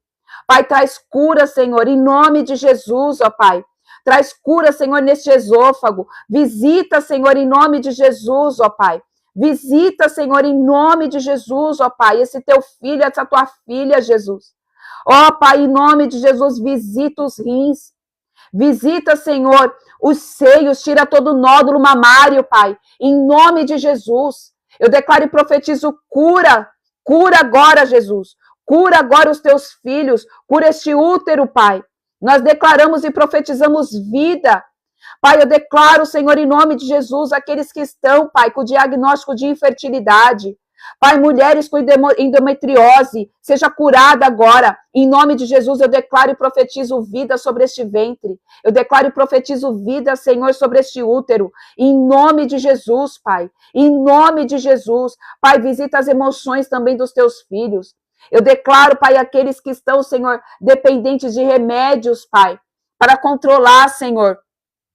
Pai, traz cura, Senhor, em nome de Jesus, ó Pai. Traz cura, Senhor, neste esôfago. Visita, Senhor, em nome de Jesus, ó Pai. Visita, Senhor, em nome de Jesus, ó Pai, esse Teu filho, essa Tua filha, Jesus. Ó Pai, em nome de Jesus, visita os rins. Visita, Senhor, os seios, tira todo o nódulo mamário, Pai. Em nome de Jesus. Eu declaro e profetizo cura. Cura agora, Jesus. Cura agora os Teus filhos. Cura este útero, Pai. Nós declaramos e profetizamos vida. Pai, eu declaro, Senhor, em nome de Jesus, aqueles que estão, Pai, com diagnóstico de infertilidade. Pai, mulheres com endometriose, seja curada agora. Em nome de Jesus, eu declaro e profetizo vida sobre este ventre. Eu declaro e profetizo vida, Senhor, sobre este útero. Em nome de Jesus, Pai. Em nome de Jesus. Pai, visita as emoções também dos Teus filhos. Eu declaro, Pai, aqueles que estão, Senhor, dependentes de remédios, Pai, para controlar, Senhor,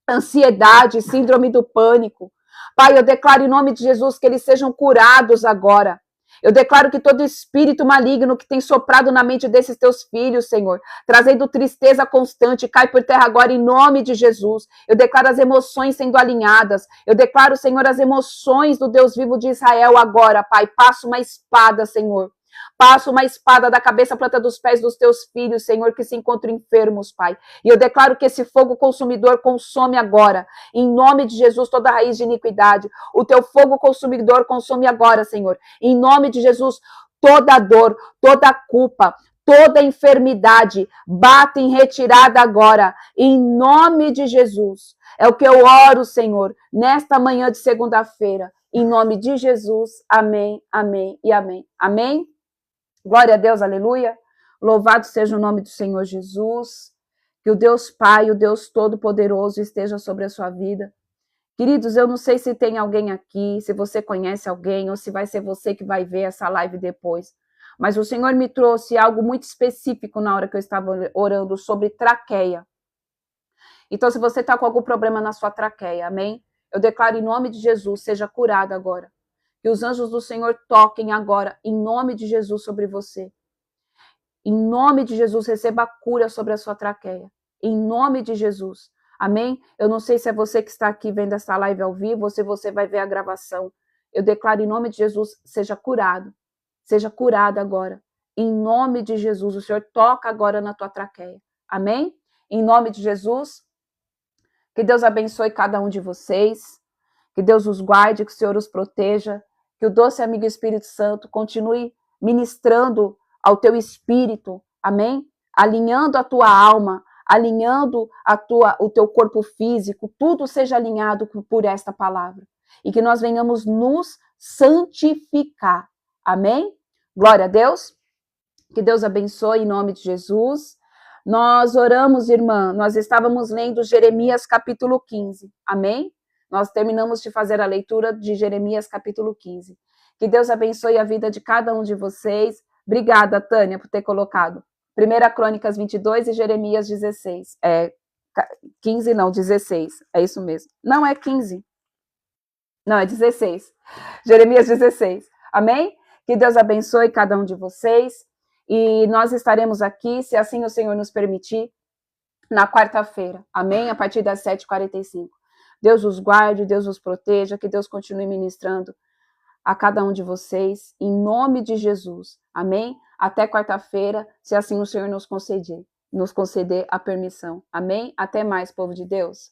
ansiedade, síndrome do pânico. Pai, eu declaro em nome de Jesus que eles sejam curados agora. Eu declaro que todo espírito maligno que tem soprado na mente desses teus filhos, Senhor, trazendo tristeza constante, cai por terra agora em nome de Jesus. Eu declaro as emoções sendo alinhadas. Eu declaro, Senhor, as emoções do Deus vivo de Israel agora, Pai. Passa uma espada, Senhor. Passa uma espada da cabeça à planta dos pés dos teus filhos, Senhor, que se encontram enfermos, Pai. E eu declaro que esse fogo consumidor consome agora, em nome de Jesus, toda raiz de iniquidade. O teu fogo consumidor consome agora, Senhor. Em nome de Jesus, toda dor, toda culpa, toda enfermidade, bate em retirada agora, em nome de Jesus. É o que eu oro, Senhor, nesta manhã de segunda-feira. Em nome de Jesus, amém, amém e amém. Amém? Glória a Deus, aleluia. Louvado seja o nome do Senhor Jesus. Que o Deus Pai, o Deus Todo-Poderoso esteja sobre a sua vida. Queridos, eu não sei se tem alguém aqui, se você conhece alguém, ou se vai ser você que vai ver essa live depois. Mas o Senhor me trouxe algo muito específico na hora que eu estava orando sobre traqueia. Então, se você está com algum problema na sua traqueia, amém? Eu declaro em nome de Jesus, seja curado agora. Que os anjos do Senhor toquem agora, em nome de Jesus, sobre você. Em nome de Jesus, receba a cura sobre a sua traqueia. Em nome de Jesus. Amém? Eu não sei se é você que está aqui vendo essa live ao vivo ou se você vai ver a gravação. Eu declaro em nome de Jesus, seja curado. Seja curado agora. Em nome de Jesus, o Senhor toca agora na tua traqueia. Amém? Em nome de Jesus. Que Deus abençoe cada um de vocês. Que Deus os guarde, que o Senhor os proteja, que o doce amigo Espírito Santo continue ministrando ao teu espírito, amém? Alinhando a tua alma, alinhando o teu corpo físico, tudo seja alinhado por esta palavra. E que nós venhamos nos santificar, amém? Glória a Deus. Que Deus abençoe em nome de Jesus. Nós oramos, irmã, nós estávamos lendo Jeremias capítulo 15, amém? Nós terminamos de fazer a leitura de Jeremias capítulo 15. Que Deus abençoe a vida de cada um de vocês. Obrigada, Tânia, por ter colocado 1 Crônicas 22 e Jeremias 16. 15 não, 16. É isso mesmo. Não, é 15. Não, é 16. Jeremias 16. Amém? Que Deus abençoe cada um de vocês. E nós estaremos aqui, se assim o Senhor nos permitir, na quarta-feira. Amém? A partir das 7h45. Deus os guarde, Deus os proteja, que Deus continue ministrando a cada um de vocês, em nome de Jesus. Amém? Até quarta-feira, se assim o Senhor nos conceder a permissão. Amém? Até mais, povo de Deus.